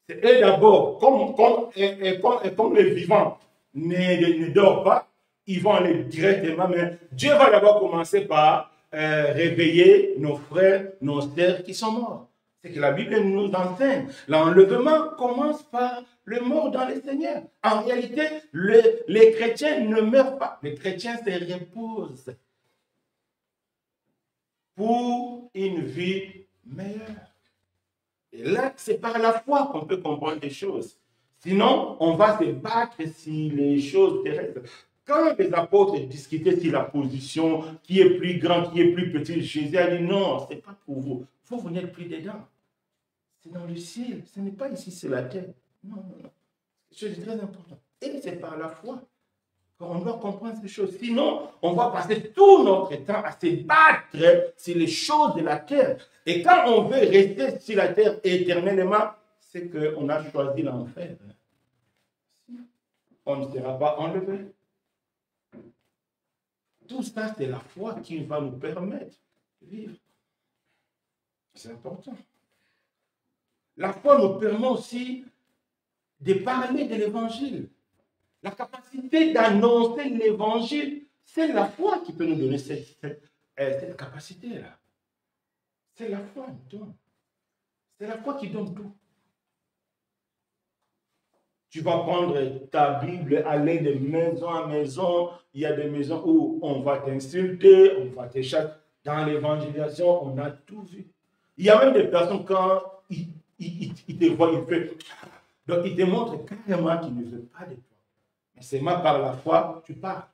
C'est eux d'abord, comme les vivants ne dorment pas, ils vont aller directement, mais Dieu va d'abord commencer par réveiller nos frères, nos sœurs qui sont morts. C'est que la Bible nous enseigne. L'enlèvement commence par le mort dans le Seigneur. En réalité, les chrétiens ne meurent pas. Les chrétiens se reposent pour une vie meilleure. Et là, c'est par la foi qu'on peut comprendre des choses. Sinon, on va se battre sur les choses terrestres. Quand les apôtres discutaient sur la position, qui est plus grand, qui est plus petit, Jésus a dit non, ce n'est pas pour vous. Vous n'êtes plus dedans. C'est dans le ciel. Ce n'est pas ici, c'est la terre. Non, non, non. C'est très important. Et c'est par la foi qu'on doit comprendre ces choses. Sinon, on va passer tout notre temps à se battre sur les choses de la terre. Et quand on veut rester sur la terre éternellement, c'est qu'on a choisi l'enfer. On ne sera pas enlevé. Tout ça, c'est la foi qui va nous permettre de vivre. C'est important. La foi nous permet aussi de parler de l'évangile. La capacité d'annoncer l'évangile, c'est la foi qui peut nous donner cette capacité-là. C'est la foi qui donne. C'est la foi qui donne tout. Tu vas prendre ta Bible, aller de maison en maison. Il y a des maisons où on va t'insulter, on va te chasser. Dans l'évangélisation, on a tout vu. Il y a même des personnes, quand ils te voient, ils font. Donc, ils te montrent carrément qu'ils ne veulent pas de toi. Mais c'est moi, par la foi, tu pars.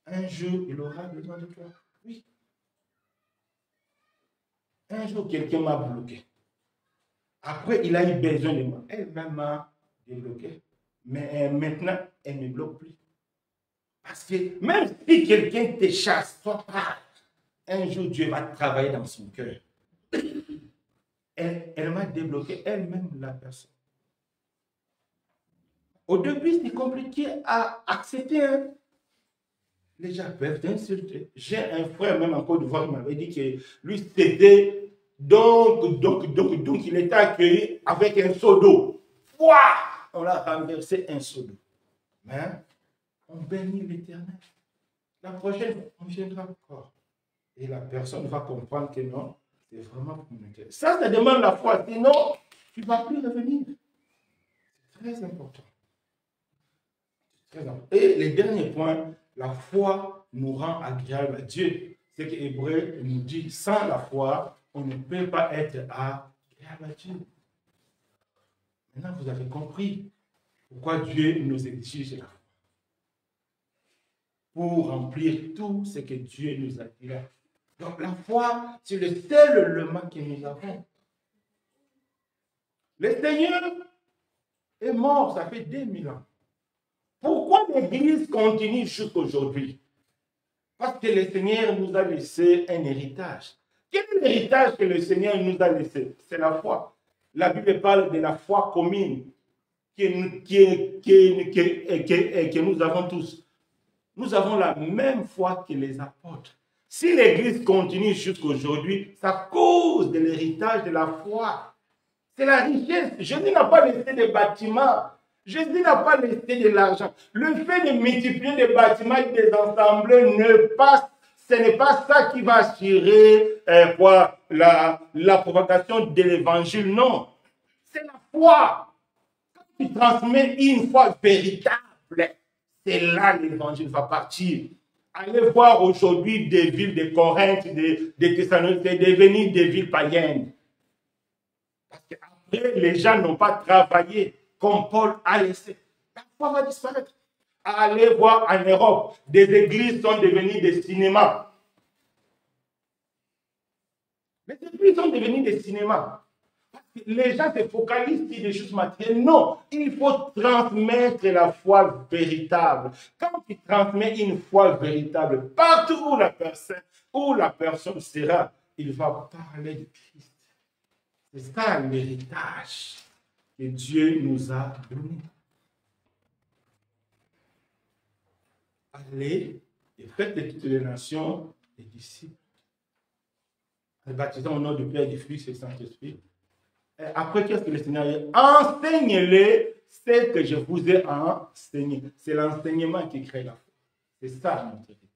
Un jour, il aura besoin de toi. Oui. Un jour, quelqu'un m'a bloqué. Après, il a eu besoin de moi. Elle-même m'a débloqué. Mais maintenant, elle ne me bloque plus. Parce que même si quelqu'un te chasse, toi, pars. Un jour, Dieu va travailler dans son cœur. Elle m'a débloqué elle-même, la personne. Au début, c'est compliqué à accepter. Hein? Les gens peuvent t'insulter. J'ai un frère, même en Côte d'Ivoire, qui m'avait dit que lui, c'était donc, il était accueilli avec un seau d'eau. On l'a renversé un seau d'eau. Mais on bénit l'Éternel. La prochaine fois, on viendra encore. Et la personne va comprendre que non, c'est vraiment pour mon intérêt. Ça demande la foi. Sinon, tu ne vas plus revenir. C'est très important. Et le dernier point, la foi nous rend agréable à Dieu. C'est que Hébreu nous dit, sans la foi, on ne peut pas être agréable à Dieu. Maintenant, vous avez compris pourquoi Dieu nous exige la foi. pour remplir tout ce que Dieu nous a dit là. Donc la foi, c'est le seul élément que nous avons. Le Seigneur est mort, ça fait 2000 ans. Pourquoi l'Église continue jusqu'aujourd'hui? Parce que le Seigneur nous a laissé un héritage. Quel est l'héritage que le Seigneur nous a laissé? C'est la foi. La Bible parle de la foi commune que nous avons tous. Nous avons la même foi que les apôtres. Si l'Église continue jusqu'aujourd'hui, c'est à cause de l'héritage de la foi. C'est la richesse. Jésus n'a pas laissé des bâtiments. Jésus n'a pas laissé de l'argent. Le fait de multiplier des bâtiments et des ensembles ce n'est pas ça qui va assurer la propagation de l'évangile. Non. C'est la foi. Quand tu transmets une foi véritable, c'est là que l'évangile va partir. Allez voir aujourd'hui des villes de Corinthe, de Thessalonique, c'est devenu des villes païennes. Parce qu'après, les gens n'ont pas travaillé comme Paul a laissé. La foi va disparaître. Allez voir en Europe, des églises sont devenues des cinémas. Les églises sont devenues des cinémas. Les gens se focalisent sur des choses matérielles. Non, il faut transmettre la foi véritable. Quand tu transmets une foi véritable, partout où la personne sera, il va parler de Christ. C'est ça l'héritage que Dieu nous a donné. Allez et faites de toutes les nations des disciples. Baptisons au nom du Père, du Fils et du Saint-Esprit. Après, qu'est-ce que le Seigneur dit? Enseignez-les ce que je vous ai enseigné. C'est l'enseignement qui crée la foi. C'est ça notre héritage.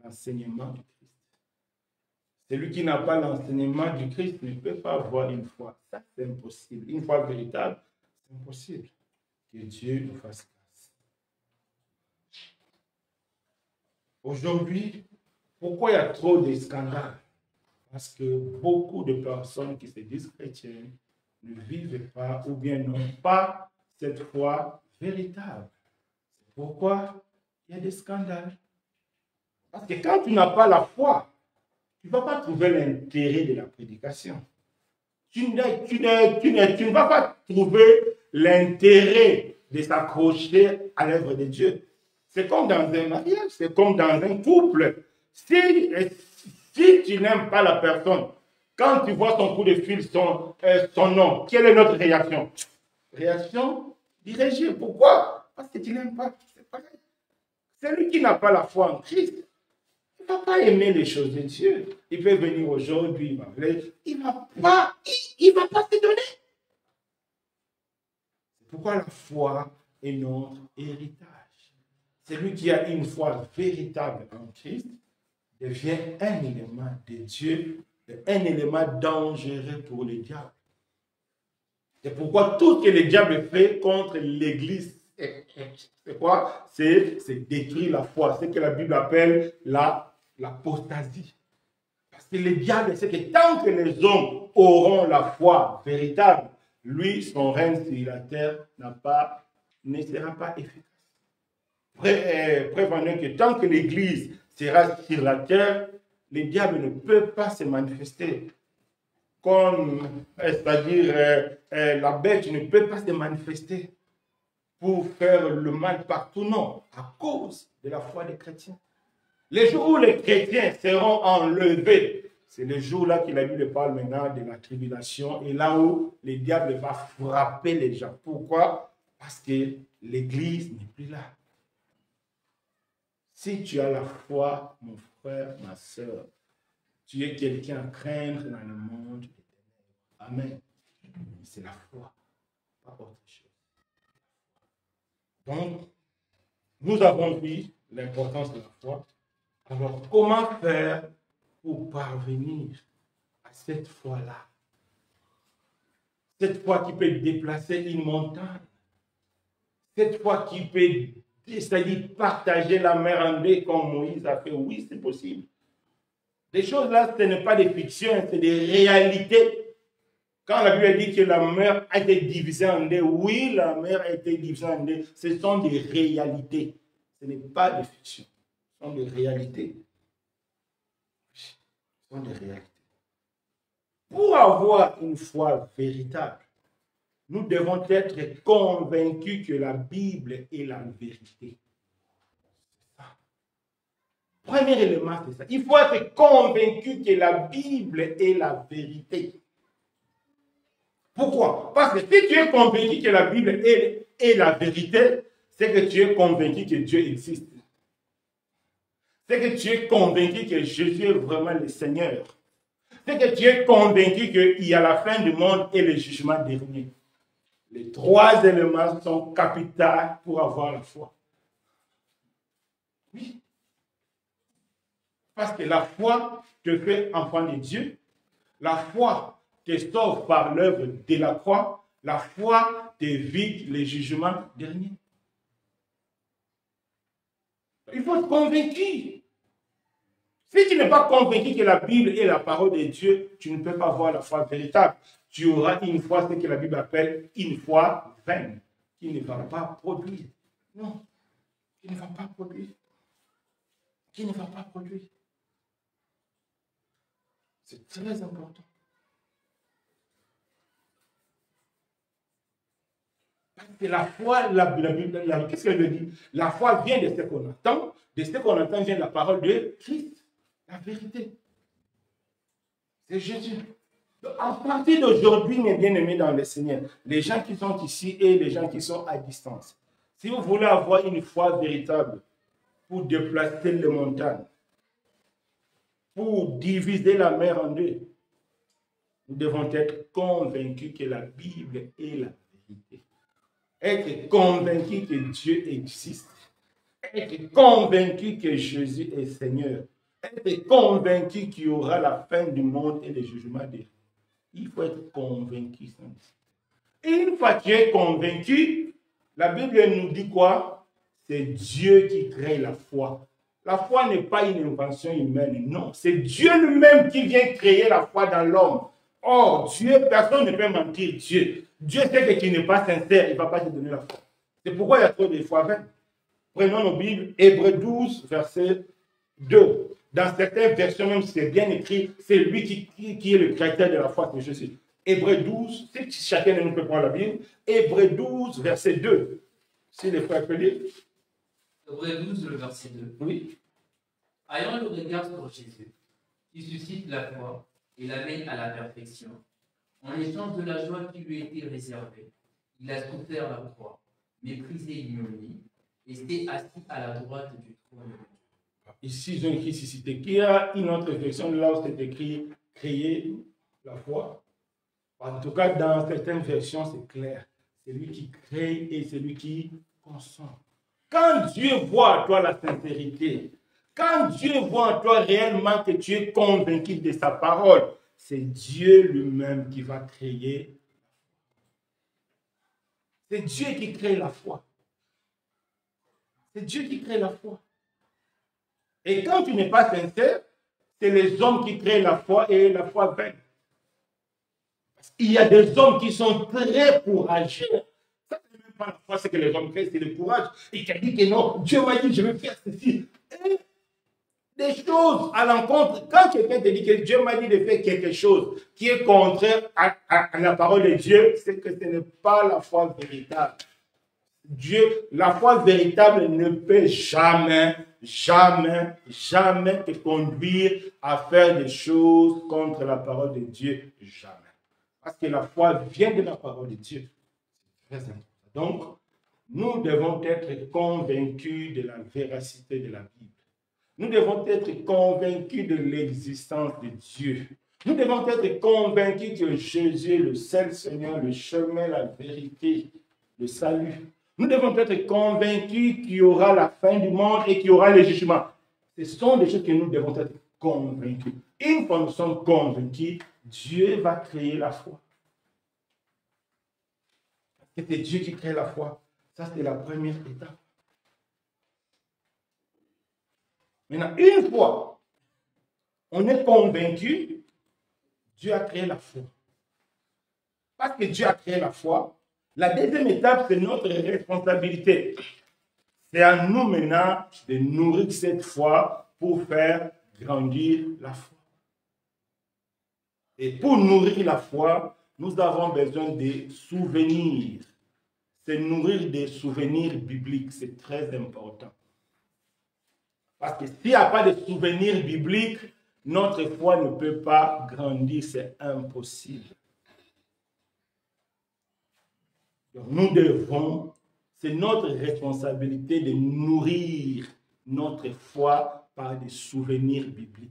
L'enseignement du Christ. Celui qui n'a pas l'enseignement du Christ ne peut pas avoir une foi. Ça, c'est impossible. Une foi véritable, c'est impossible. Que Dieu nous fasse grâce. Aujourd'hui, pourquoi il y a trop de scandales? Parce que beaucoup de personnes qui se disent chrétiennes ne vivent pas ou bien n'ont pas cette foi véritable. C'est pourquoi il y a des scandales. Parce que quand tu n'as pas la foi, tu ne vas pas trouver l'intérêt de la prédication. Tu ne vas pas trouver l'intérêt de s'accrocher à l'œuvre de Dieu. C'est comme dans un mariage, c'est comme dans un couple. Si tu n'aimes pas la personne, quand tu vois son coup de fil, son nom, quelle est notre réaction? Réaction dirigée. Pourquoi? Parce que tu n'aimes pas. C'est pareil. Celui qui n'a pas la foi en Christ, il ne va pas aimer les choses de Dieu. Il peut venir aujourd'hui, il ne va pas se donner. C'est pourquoi la foi est notre héritage. Celui qui a une foi véritable en Christ devient un élément de Dieu, un élément dangereux pour le diable. C'est pourquoi tout ce que le diable fait contre l'Église, c'est quoi? C'est détruire la foi. C'est ce que la Bible appelle l'apostasie. Parce que le diable sait que tant que les hommes auront la foi véritable, lui, son règne sur la terre ne sera pas efficace. Prévenez que tant que l'Église sera sur la terre, le diable ne peut pas se manifester. C'est-à-dire, la bête ne peut pas se manifester pour faire le mal partout, non, à cause de la foi des chrétiens. Les jours où les chrétiens seront enlevés, c'est le jour-là que la Bible parle maintenant de la tribulation, et là où le diable va frapper les gens. Pourquoi? Parce que l'Église n'est plus là. Si tu as la foi, mon frère, ma soeur, tu es quelqu'un à craindre dans le monde des ténèbres. Amen. C'est la foi, pas autre chose. Donc, nous avons vu l'importance de la foi. Alors, comment faire pour parvenir à cette foi-là? Cette foi qui peut déplacer une montagne. Cette foi qui peut, c'est-à-dire partager la mer en deux comme Moïse a fait. Oui, c'est possible. Des choses là, ce n'est pas des fictions, c'est des réalités. Quand la Bible dit que la mer a été divisée en deux, oui, la mer a été divisée en deux. Ce sont des réalités. Ce n'est pas des fictions. sont des réalités. Ce sont des réalités. Pour avoir une foi véritable, nous devons être convaincus que la Bible est la vérité. Premier élément, c'est ça. Il faut être convaincu que la Bible est la vérité. Pourquoi? Parce que si tu es convaincu que la Bible est la vérité, c'est que tu es convaincu que Dieu existe. C'est que tu es convaincu que Jésus est vraiment le Seigneur. C'est que tu es convaincu qu'il y a la fin du monde et le jugement dernier. Les trois éléments sont capitaux pour avoir la foi. Oui. Parce que la foi te fait enfant de Dieu. La foi te sauve par l'œuvre de la croix. La foi t'évite les jugements derniers. Il faut être convaincu. Si tu n'es pas convaincu que la Bible est la parole de Dieu, tu ne peux pas avoir la foi véritable. Tu auras une foi, ce que la Bible appelle une foi vaine, qui ne va pas produire. Non, qui ne va pas produire. Qui ne va pas produire. C'est très important. Parce que la foi, qu'est-ce qu'elle veut dire? La foi vient de ce qu'on entend. De ce qu'on entend vient de la parole de Christ. La vérité. C'est Jésus. À partir d'aujourd'hui, mes bien-aimés dans le Seigneur, les gens qui sont ici et les gens qui sont à distance, si vous voulez avoir une foi véritable pour déplacer les montagnes, pour diviser la mer en deux, nous devons être convaincus que la Bible est la vérité. Être convaincus que Dieu existe. Être convaincus que Jésus est Seigneur. Être convaincu qu'il y aura la fin du monde et le jugement des... Il faut être convaincu. Et une fois que tu es convaincu, la Bible nous dit quoi? C'est Dieu qui crée la foi. La foi n'est pas une invention humaine, non. C'est Dieu lui-même qui vient créer la foi dans l'homme. Or, Dieu, personne ne peut mentir Dieu. Dieu sait que tu n'es pas sincère, il ne va pas te donner la foi. C'est pourquoi il y a trop de foi vaines. Prenons nos Bibles, Hébreux 12, verset 2. Dans certaines versions, même si c'est bien écrit, c'est lui qui est le créateur de la foi, c'est Jésus. Hébreux 12, si chacun de nous peut prendre la Bible, Hébreux 12, verset 2. Si les frères peuvent lire. Hébreux 12, le verset 2. Oui. Ayant le regard sur Jésus, qui suscite la foi et l'amène à la perfection, en échange de la joie qui lui était réservée, il a souffert la croix, méprisé l'ignominie, et s'est assis à la droite du trône de Dieu. Ici, j'ai écrit suscité. Qui a une autre version là où c'est écrit créer la foi? En tout cas, dans certaines versions, c'est clair. C'est lui qui crée et c'est lui qui consomme. Quand Dieu voit en toi la sincérité, quand Dieu voit en toi réellement que tu es convaincu de sa parole, c'est Dieu lui-même qui va créer. C'est Dieu qui crée la foi. C'est Dieu qui crée la foi. Et quand tu n'es pas sincère, c'est les hommes qui créent la foi et la foi vaine. Il y a des hommes qui sont très courageux. Ça, ce n'est même pas la foi, c'est que les hommes créent, c'est le courage. Et qui a dit que non, Dieu m'a dit, je vais faire ceci. Et des choses à l'encontre. Quand quelqu'un te dit que Dieu m'a dit de faire quelque chose qui est contraire à la parole de Dieu, c'est que ce n'est pas la foi véritable. Dieu, la foi véritable ne peut jamais te conduire à faire des choses contre la parole de Dieu. Jamais. Parce que la foi vient de la parole de Dieu. C'est très important. Donc, nous devons être convaincus de la véracité de la Bible. Nous devons être convaincus de l'existence de Dieu. Nous devons être convaincus que Jésus est le seul Seigneur, le chemin, la vérité, le salut. Nous devons être convaincus qu'il y aura la fin du monde et qu'il y aura le jugement. Ce sont des choses que nous devons être convaincus. Une fois nous sommes convaincus, Dieu va créer la foi. C'est Dieu qui crée la foi. Ça, c'est la première étape. Maintenant, une fois on est convaincu, Dieu a créé la foi. Parce que Dieu a créé la foi, la deuxième étape, c'est notre responsabilité. C'est à nous maintenant de nourrir cette foi pour faire grandir la foi. Et pour nourrir la foi, nous avons besoin de souvenirs. C'est nourrir des souvenirs bibliques, c'est très important. Parce que s'il n'y a pas de souvenirs bibliques, notre foi ne peut pas grandir, c'est impossible. Donc nous devons, c'est notre responsabilité de nourrir notre foi par des souvenirs bibliques.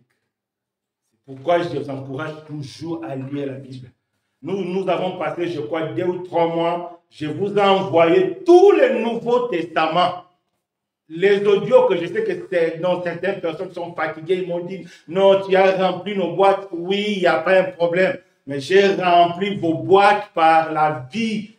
C'est pourquoi je vous encourage toujours à lire la Bible. Nous avons passé, je crois, 2 ou 3 mois. Je vous ai envoyé tous les Nouveaux Testaments. Les audios que je sais que certaines personnes sont fatiguées, ils m'ont dit, non, tu as rempli nos boîtes. Oui, il n'y a pas un problème. Mais j'ai rempli vos boîtes par la vie.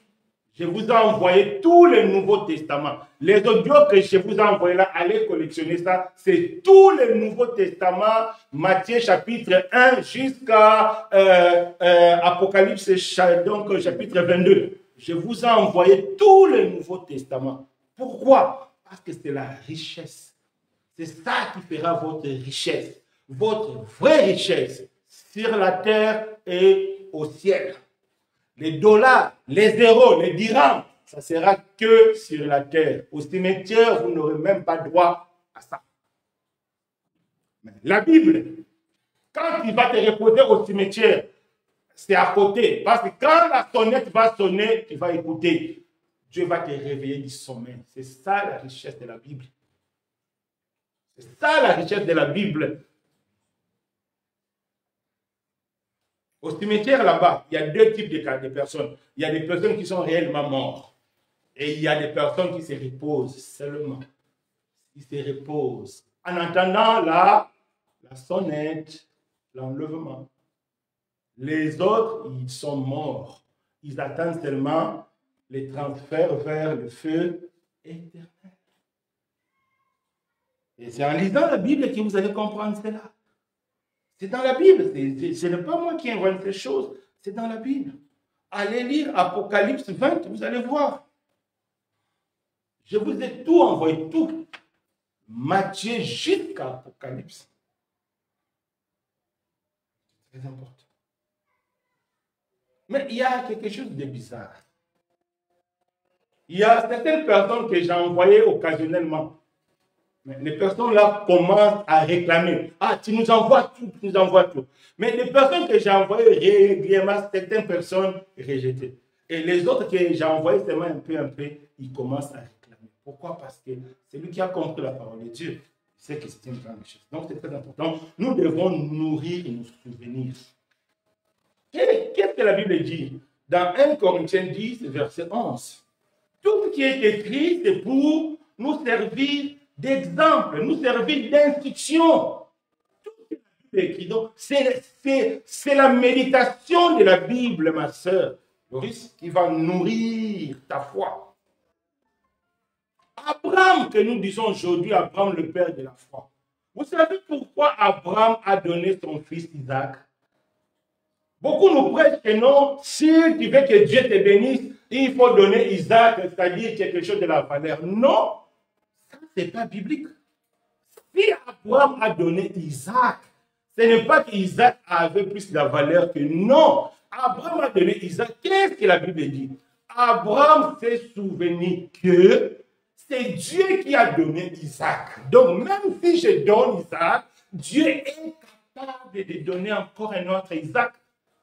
Je vous ai envoyé tous les Nouveaux Testaments. Les audios que je vous ai envoyés là, allez collectionner ça. C'est tous les Nouveaux Testaments, Matthieu chapitre 1 jusqu'à Apocalypse donc, chapitre 22. Je vous ai envoyé tous les Nouveaux Testaments. Pourquoi? Parce que c'est la richesse. C'est ça qui fera votre richesse. Votre vraie richesse sur la terre et au ciel. Les dollars, les euros, les dirhams, ça sera que sur la terre. Au cimetière, vous n'aurez même pas droit à ça. Mais la Bible, quand il va te reposer au cimetière, c'est à côté. Parce que quand la sonnette va sonner, tu vas écouter. Dieu va te réveiller du sommeil. C'est ça la richesse de la Bible. C'est ça la richesse de la Bible. Au cimetière là-bas, il y a 2 types de personnes. Il y a des personnes qui sont réellement mortes. Et il y a des personnes qui se reposent seulement. Ils se reposent. En entendant la sonnette, l'enlèvement. Les autres, ils sont morts. Ils attendent seulement les transferts vers le feu éternel. Et c'est en lisant la Bible que vous allez comprendre cela. C'est dans la Bible. Ce n'est pas moi qui invente ces choses. C'est dans la Bible. Allez lire Apocalypse 20, vous allez voir. Je vous ai tout envoyé, tout. Matthieu jusqu'à Apocalypse. C'est très important. Mais il y a quelque chose de bizarre. Il y a certaines personnes que j'ai envoyées occasionnellement. Mais les personnes là commencent à réclamer. Ah, tu nous envoies tout, tu nous envoies tout. Mais les personnes que j'ai envoyées régulièrement, certaines personnes rejetées. Et les autres que j'ai envoyées seulement un peu, ils commencent à réclamer. Pourquoi? Parce que c'est lui qui a compris la parole de Dieu. C'est que c'est une grande chose. Donc c'est très important. Nous devons nourrir nos souvenirs. Qu'est-ce que la Bible dit? Dans 1 Corinthiens 10, verset 11. Tout ce qui est écrit, c'est pour nous servir d'exemple, nous servir d'instruction. Tout ce que la Bible est écrit. Donc, c'est la méditation de la Bible, ma sœur, Doris, qui va nourrir ta foi. Abraham, que nous disons aujourd'hui, Abraham, le père de la foi. Vous savez pourquoi Abraham a donné son fils Isaac? Beaucoup nous prêchent que non, si tu veux que Dieu te bénisse, il faut donner Isaac, c'est-à-dire quelque chose de la valeur. Non, ça, ce n'est pas biblique. Si Abraham a donné Isaac, ce n'est pas qu'Isaac avait plus de valeur que non. Abraham a donné Isaac. Qu'est-ce que la Bible dit? Abraham s'est souvenu que c'est Dieu qui a donné Isaac. Donc, même si je donne Isaac, Dieu est capable de donner encore un autre Isaac.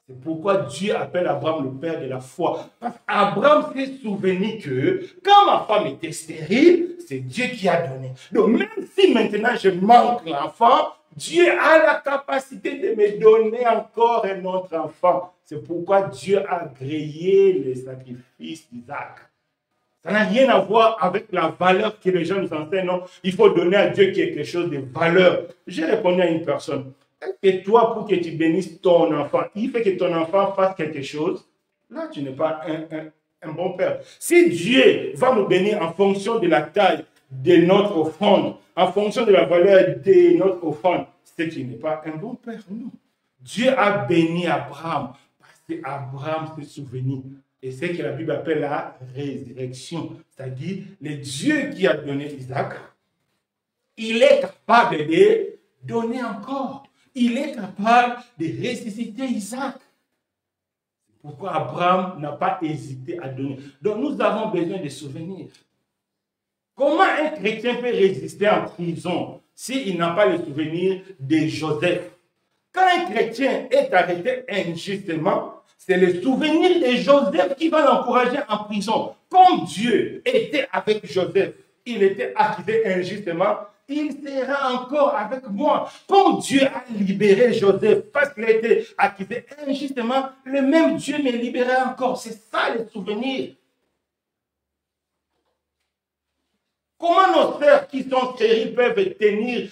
C'est pourquoi Dieu appelle Abraham le père de la foi. Parce qu'Abraham s'est souvenu que quand ma femme était stérile, c'est Dieu qui a donné. Donc même si maintenant je manque l'enfant, Dieu a la capacité de me donner encore un autre enfant. C'est pourquoi Dieu a grillé le sacrifice d'Isaac. Ça n'a rien à voir avec la valeur que les gens nous enseignent. Non, il faut donner à Dieu quelque chose de valeur. J'ai répondu à une personne. Est-ce que toi, pour que tu bénisses ton enfant, il fait que ton enfant fasse quelque chose? Là, tu n'es pas un bon père. Si Dieu va nous bénir en fonction de la taille de notre offrande, en fonction de la valeur de notre offrande, c'est qu'il n'est pas un bon père, non. Dieu a béni Abraham parce qu'Abraham s'est souvenu. Et c'est ce que la Bible appelle la résurrection. C'est-à-dire, le Dieu qui a donné Isaac, il est capable de donner encore. Il est capable de ressusciter Isaac. Pourquoi Abraham n'a pas hésité à donner. Donc nous avons besoin de souvenirs. Comment un chrétien peut résister en prison s'il n'a pas le souvenir de Joseph? Quand un chrétien est arrêté injustement, c'est le souvenir de Joseph qui va l'encourager en prison. Comme Dieu était avec Joseph, il était accusé injustement, il sera encore avec moi. Comme Dieu a libéré Joseph parce qu'il a été accusé injustement, le même Dieu me libérera encore. C'est ça le souvenir. Comment nos sœurs qui sont stériles peuvent tenir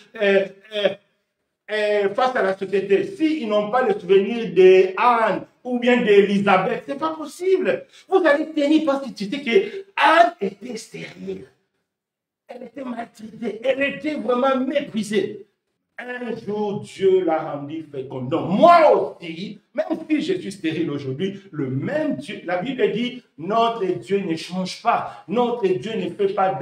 face à la société s'ils n'ont pas le souvenir d'Anne ou bien d'Élisabeth? Ce n'est pas possible. Vous allez tenir parce que tu sais qu'Anne était stérile. Elle était maltraitée. Elle était vraiment méprisée. Un jour, Dieu l'a rendu féconde. Donc, moi aussi, même si je suis stérile aujourd'hui, le même Dieu, la Bible dit, notre Dieu ne change pas. Notre Dieu ne fait pas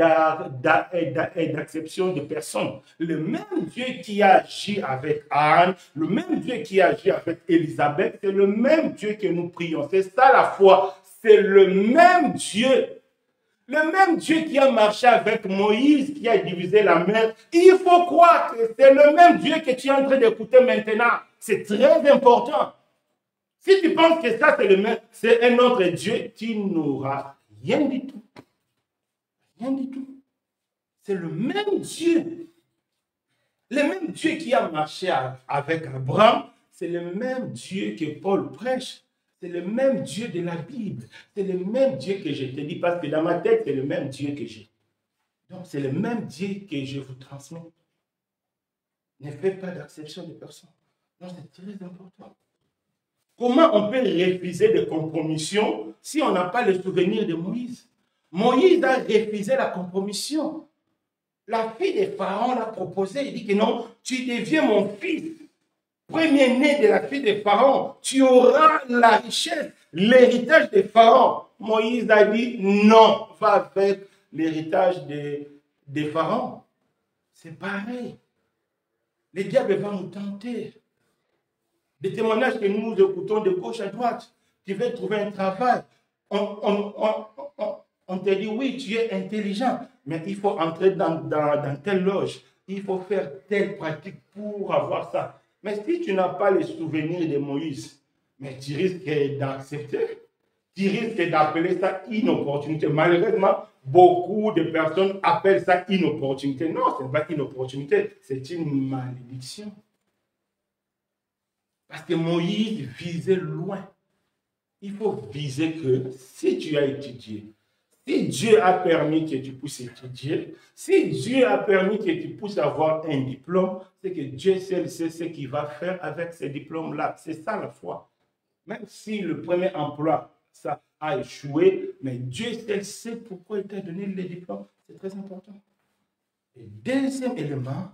d'acception de personne. Le même Dieu qui a agi avec Anne, le même Dieu qui a agi avec Élisabeth, c'est le même Dieu que nous prions. C'est ça la foi. C'est le même Dieu. Le même Dieu qui a marché avec Moïse, qui a divisé la mer, il faut croire que c'est le même Dieu que tu es en train d'écouter maintenant. C'est très important. Si tu penses que ça c'est le même, c'est un autre Dieu, tu n'auras rien du tout. Rien du tout. C'est le même Dieu. Le même Dieu qui a marché avec Abraham, c'est le même Dieu que Paul prêche. C'est le même Dieu de la Bible. C'est le même Dieu que je te dis, parce que dans ma tête, c'est le même Dieu que j'ai. Donc, c'est le même Dieu que je vous transmets. Ne faites pas d'acception de personne. Donc, c'est très important. Comment on peut refuser des compromissions si on n'a pas le souvenir de Moïse? Moïse a refusé la compromission. La fille de Pharaon l'a proposé. Il dit que non, tu deviens mon fils. Premier-né de la fille de Pharaon, tu auras la richesse, l'héritage de Pharaon. Moïse a dit non, va avec l'héritage de Pharaon. C'est pareil. Le diable va nous tenter. Des témoignages que nous écoutons de gauche à droite. Tu veux trouver un travail. On te dit oui, tu es intelligent, mais il faut entrer dans telle loge. Il faut faire telle pratique pour avoir ça. Mais si tu n'as pas les souvenirs de Moïse, mais tu risques d'accepter, tu risques d'appeler ça inopportunité. Malheureusement, beaucoup de personnes appellent ça inopportunité. Non, ce n'est pas inopportunité, c'est une malédiction. Parce que Moïse visait loin. Il faut viser que si tu as étudié, si Dieu a permis que tu puisses étudier, si Dieu a permis que tu puisses avoir un diplôme, c'est que Dieu seul sait ce qu'il va faire avec ces diplômes-là. C'est ça la foi. Même si le premier emploi, ça a échoué, mais Dieu seul sait pourquoi il t'a donné les diplômes. C'est très important. Et deuxième élément,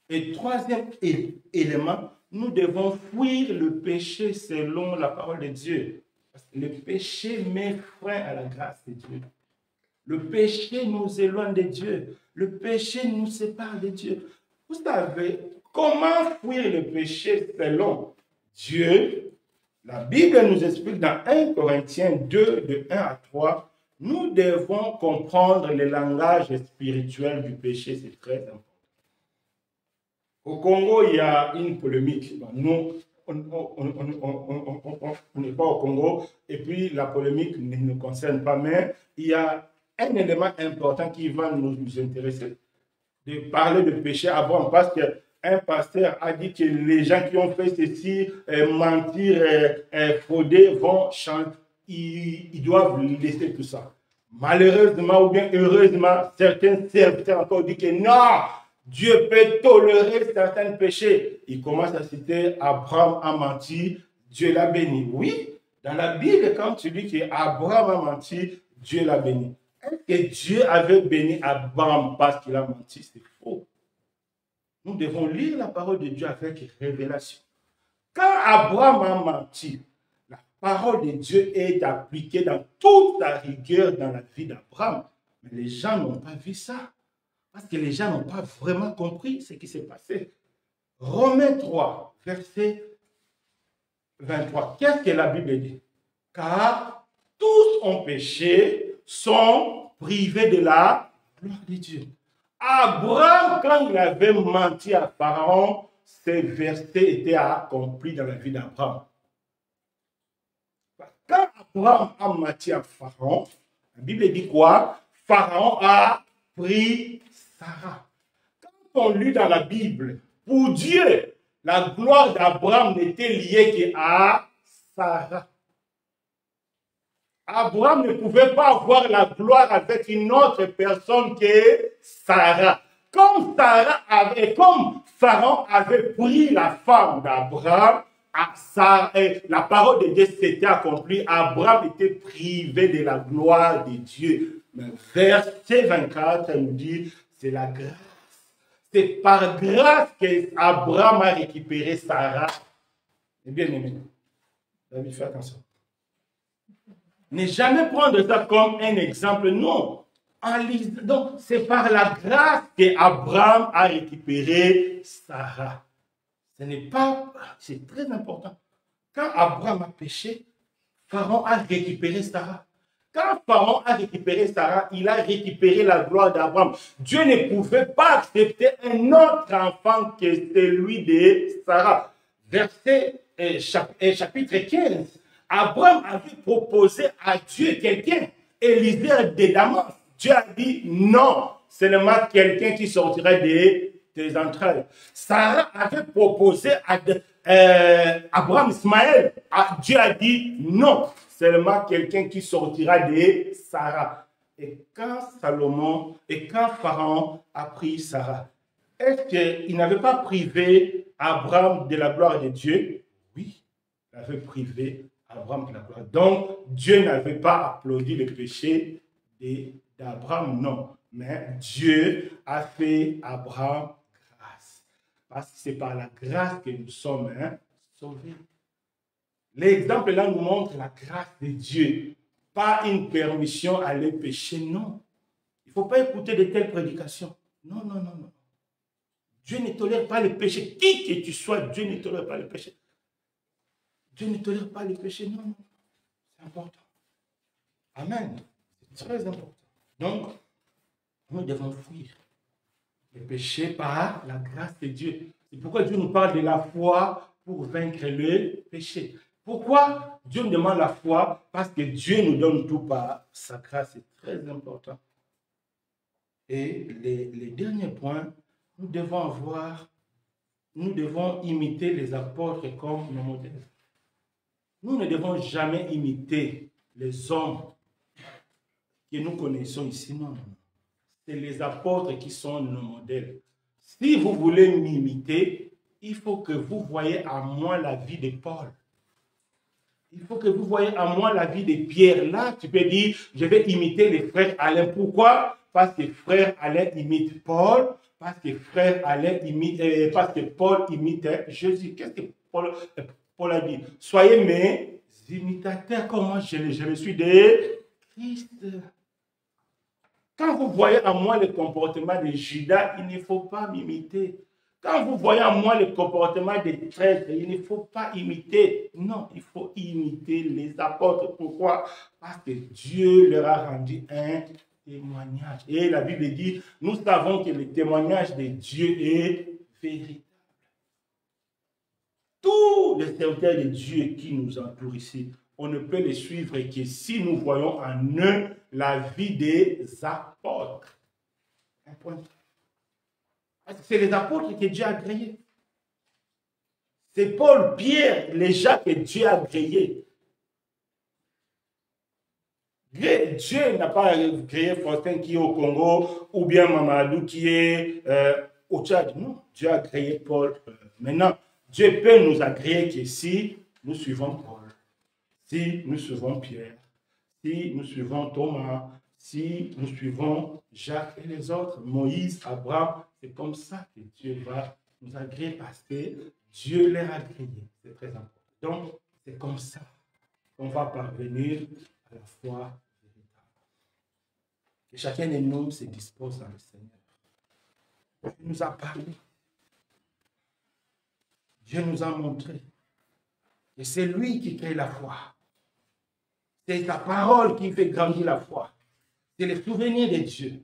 et troisième élément, nous devons fuir le péché selon la parole de Dieu. Parce que le péché met frein à la grâce de Dieu. Le péché nous éloigne de Dieu. Le péché nous sépare de Dieu. Vous savez, comment fuir le péché selon Dieu? La Bible nous explique dans 1 Corinthiens 2, de 1 à 3, nous devons comprendre le langage spirituel du péché. C'est très important. Au Congo, il y a une polémique. Nous, on n'est pas au Congo, et puis la polémique ne nous concerne pas, mais il y a un élément important qui va nous intéresser, de parler de péché avant, parce qu'un pasteur a dit que les gens qui ont fait ceci, mentir, frauder, vont chanter, ils doivent laisser tout ça. Malheureusement ou bien heureusement, certains serviteurs encore disent que non, Dieu peut tolérer certains péchés. Il commence à citer Abraham a menti, Dieu l'a béni. Oui, dans la Bible, quand tu dis qu'Abraham a menti, Dieu l'a béni. Est-ce que Dieu avait béni Abraham parce qu'il a menti? C'est faux. Nous devons lire la parole de Dieu avec révélation. Quand Abraham a menti, la parole de Dieu est appliquée dans toute sa rigueur dans la vie d'Abraham. Mais les gens n'ont pas vu ça. Parce que les gens n'ont pas vraiment compris ce qui s'est passé. Romains 3, verset 23. Qu'est-ce que la Bible dit? Car tous ont péché, sont privés de la gloire de Dieu. Abraham, quand il avait menti à Pharaon, ces versets étaient accomplis dans la vie d'Abraham. Quand Abraham a menti à Pharaon, la Bible dit quoi? Pharaon a pris Sarah. Quand on lit dans la Bible, pour Dieu, la gloire d'Abraham n'était liée qu'à Sarah. Abraham ne pouvait pas avoir la gloire avec une autre personne que Sarah. Comme Pharaon avait pris la femme d'Abraham, la parole de Dieu s'était accomplie. Abraham était privé de la gloire de Dieu. Mais verset 24 nous dit, c'est la grâce. C'est par grâce qu'Abraham a récupéré Sarah. Et bien aimé, David, fais attention. Ne jamais prendre ça comme un exemple, non. Donc, c'est par la grâce qu'Abraham a récupéré Sarah. Ce n'est pas, c'est très important. Quand Abraham a péché, Pharaon a récupéré Sarah. Quand Pharaon a récupéré Sarah, il a récupéré la gloire d'Abraham. Dieu ne pouvait pas accepter un autre enfant que celui de Sarah. Chapitre 15. Abraham avait proposé à Dieu quelqu'un, Élisée de Damas. Dieu a dit non, seulement quelqu'un qui sortirait des entrailles. Sarah avait proposé à Abraham Ismaël. Dieu a dit non, seulement quelqu'un qui sortira de Sarah. Et quand Pharaon a pris Sarah, est-ce qu'il n'avait pas privé Abraham de la gloire de Dieu? Oui, il avait privé Abraham de la gloire. Donc, Dieu n'avait pas applaudi le péché d'Abraham, non. Mais Dieu a fait Abraham grâce. Parce que c'est par la grâce que nous sommes sauvés. L'exemple là nous montre la grâce de Dieu. Pas une permission à aller pécher, non. Il ne faut pas écouter de telles prédications. Non, non, non, non. Dieu ne tolère pas le péché. Qui que tu sois, Dieu ne tolère pas le péché. Dieu ne tolère pas le péché, non, non. C'est important. Amen. C'est très important. Donc, nous devons fuir le péché par la grâce de Dieu. C'est pourquoi Dieu nous parle de la foi pour vaincre le péché. Pourquoi Dieu nous demande la foi? Parce que Dieu nous donne tout par sa grâce. C'est très important. Et les derniers points, nous devons imiter les apôtres comme nos modèles. Nous ne devons jamais imiter les hommes que nous connaissons ici, non. C'est les apôtres qui sont nos modèles. Si vous voulez m'imiter, il faut que vous voyez à moi la vie de Paul. Il faut que vous voyez à moi la vie de Pierre. Là, tu peux dire, je vais imiter les frères Alain. Pourquoi? Parce que frère Alain imite Paul, parce que Paul imite Jésus. Qu'est-ce que Paul a dit? Soyez mes imitateurs comme moi je le suis de Christ. Quand vous voyez en moi le comportement de Judas, il ne faut pas m'imiter. Quand vous voyez en moi le comportement des traîtres, il ne faut pas imiter. Non, il faut imiter les apôtres. Pourquoi? Parce que Dieu leur a rendu un témoignage. Et la Bible dit, nous savons que le témoignage de Dieu est véritable. Tous les serviteurs de Dieu qui nous entourent ici, on ne peut les suivre que si nous voyons en eux la vie des apôtres. Un point. Parce que c'est les apôtres que Dieu a créés. C'est Paul, Pierre, les gens que Dieu a créés. Dieu n'a pas créé Faustin qui est au Congo ou bien Mamadou qui est au Tchad. Non, Dieu a créé Paul. Maintenant, Dieu peut nous agréer que si nous suivons Paul, si nous suivons Pierre, si nous suivons Thomas, si nous suivons Jacques et les autres, Moïse, Abraham, c'est comme ça que Dieu va nous agréer parce que Dieu les a agréés. C'est très important. Donc, c'est comme ça. on va parvenir à la foi véritable. Que chacun de nous se dispose dans le Seigneur. Dieu nous a parlé. Dieu nous a montré. Et c'est lui qui crée la foi. C'est sa parole qui fait grandir la foi. C'est le souvenir de Dieu.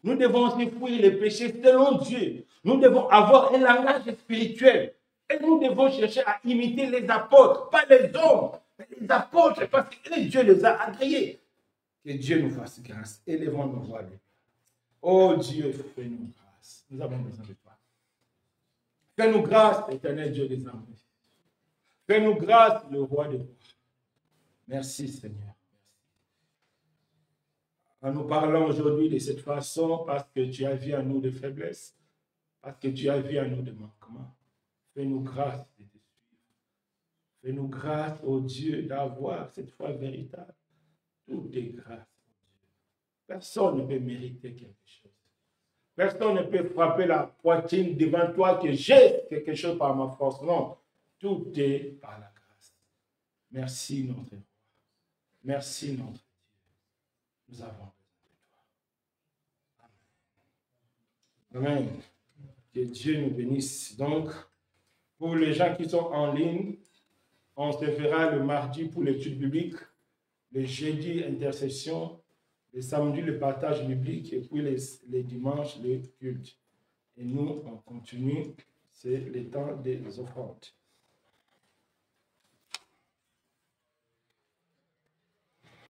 Nous devons aussi fuir les péchés selon Dieu. Nous devons avoir un langage spirituel. Et nous devons chercher à imiter les apôtres, pas les hommes, mais les apôtres, parce que Dieu les a agréés. Que Dieu nous fasse grâce. Élevons nos voix. Oh Dieu, fais-nous grâce. Nous avons besoin de toi. Fais-nous grâce, éternel Dieu des armées. Fais-nous grâce, le roi des rois. Merci Seigneur. Nous parlons aujourd'hui de cette façon parce que tu as vu en nous de faiblesses, parce que tu as vu en nous de manquements. Fais-nous grâce de te suivre. Fais-nous grâce, ô Dieu, d'avoir cette foi véritable. Tout est grâce, ô Dieu. Personne ne peut mériter quelque chose. Personne ne peut frapper la poitrine devant toi que j'ai quelque chose par ma force. Non, tout est par la grâce. Merci notre roi. Merci notre Dieu. Nous avons besoin de toi. Amen. Que Dieu nous bénisse. Donc, pour les gens qui sont en ligne, on se fera le mardi pour l'étude biblique, le jeudi intercession, le samedi le partage biblique et puis les dimanches le culte. Et nous, on continue, c'est le temps des offrandes.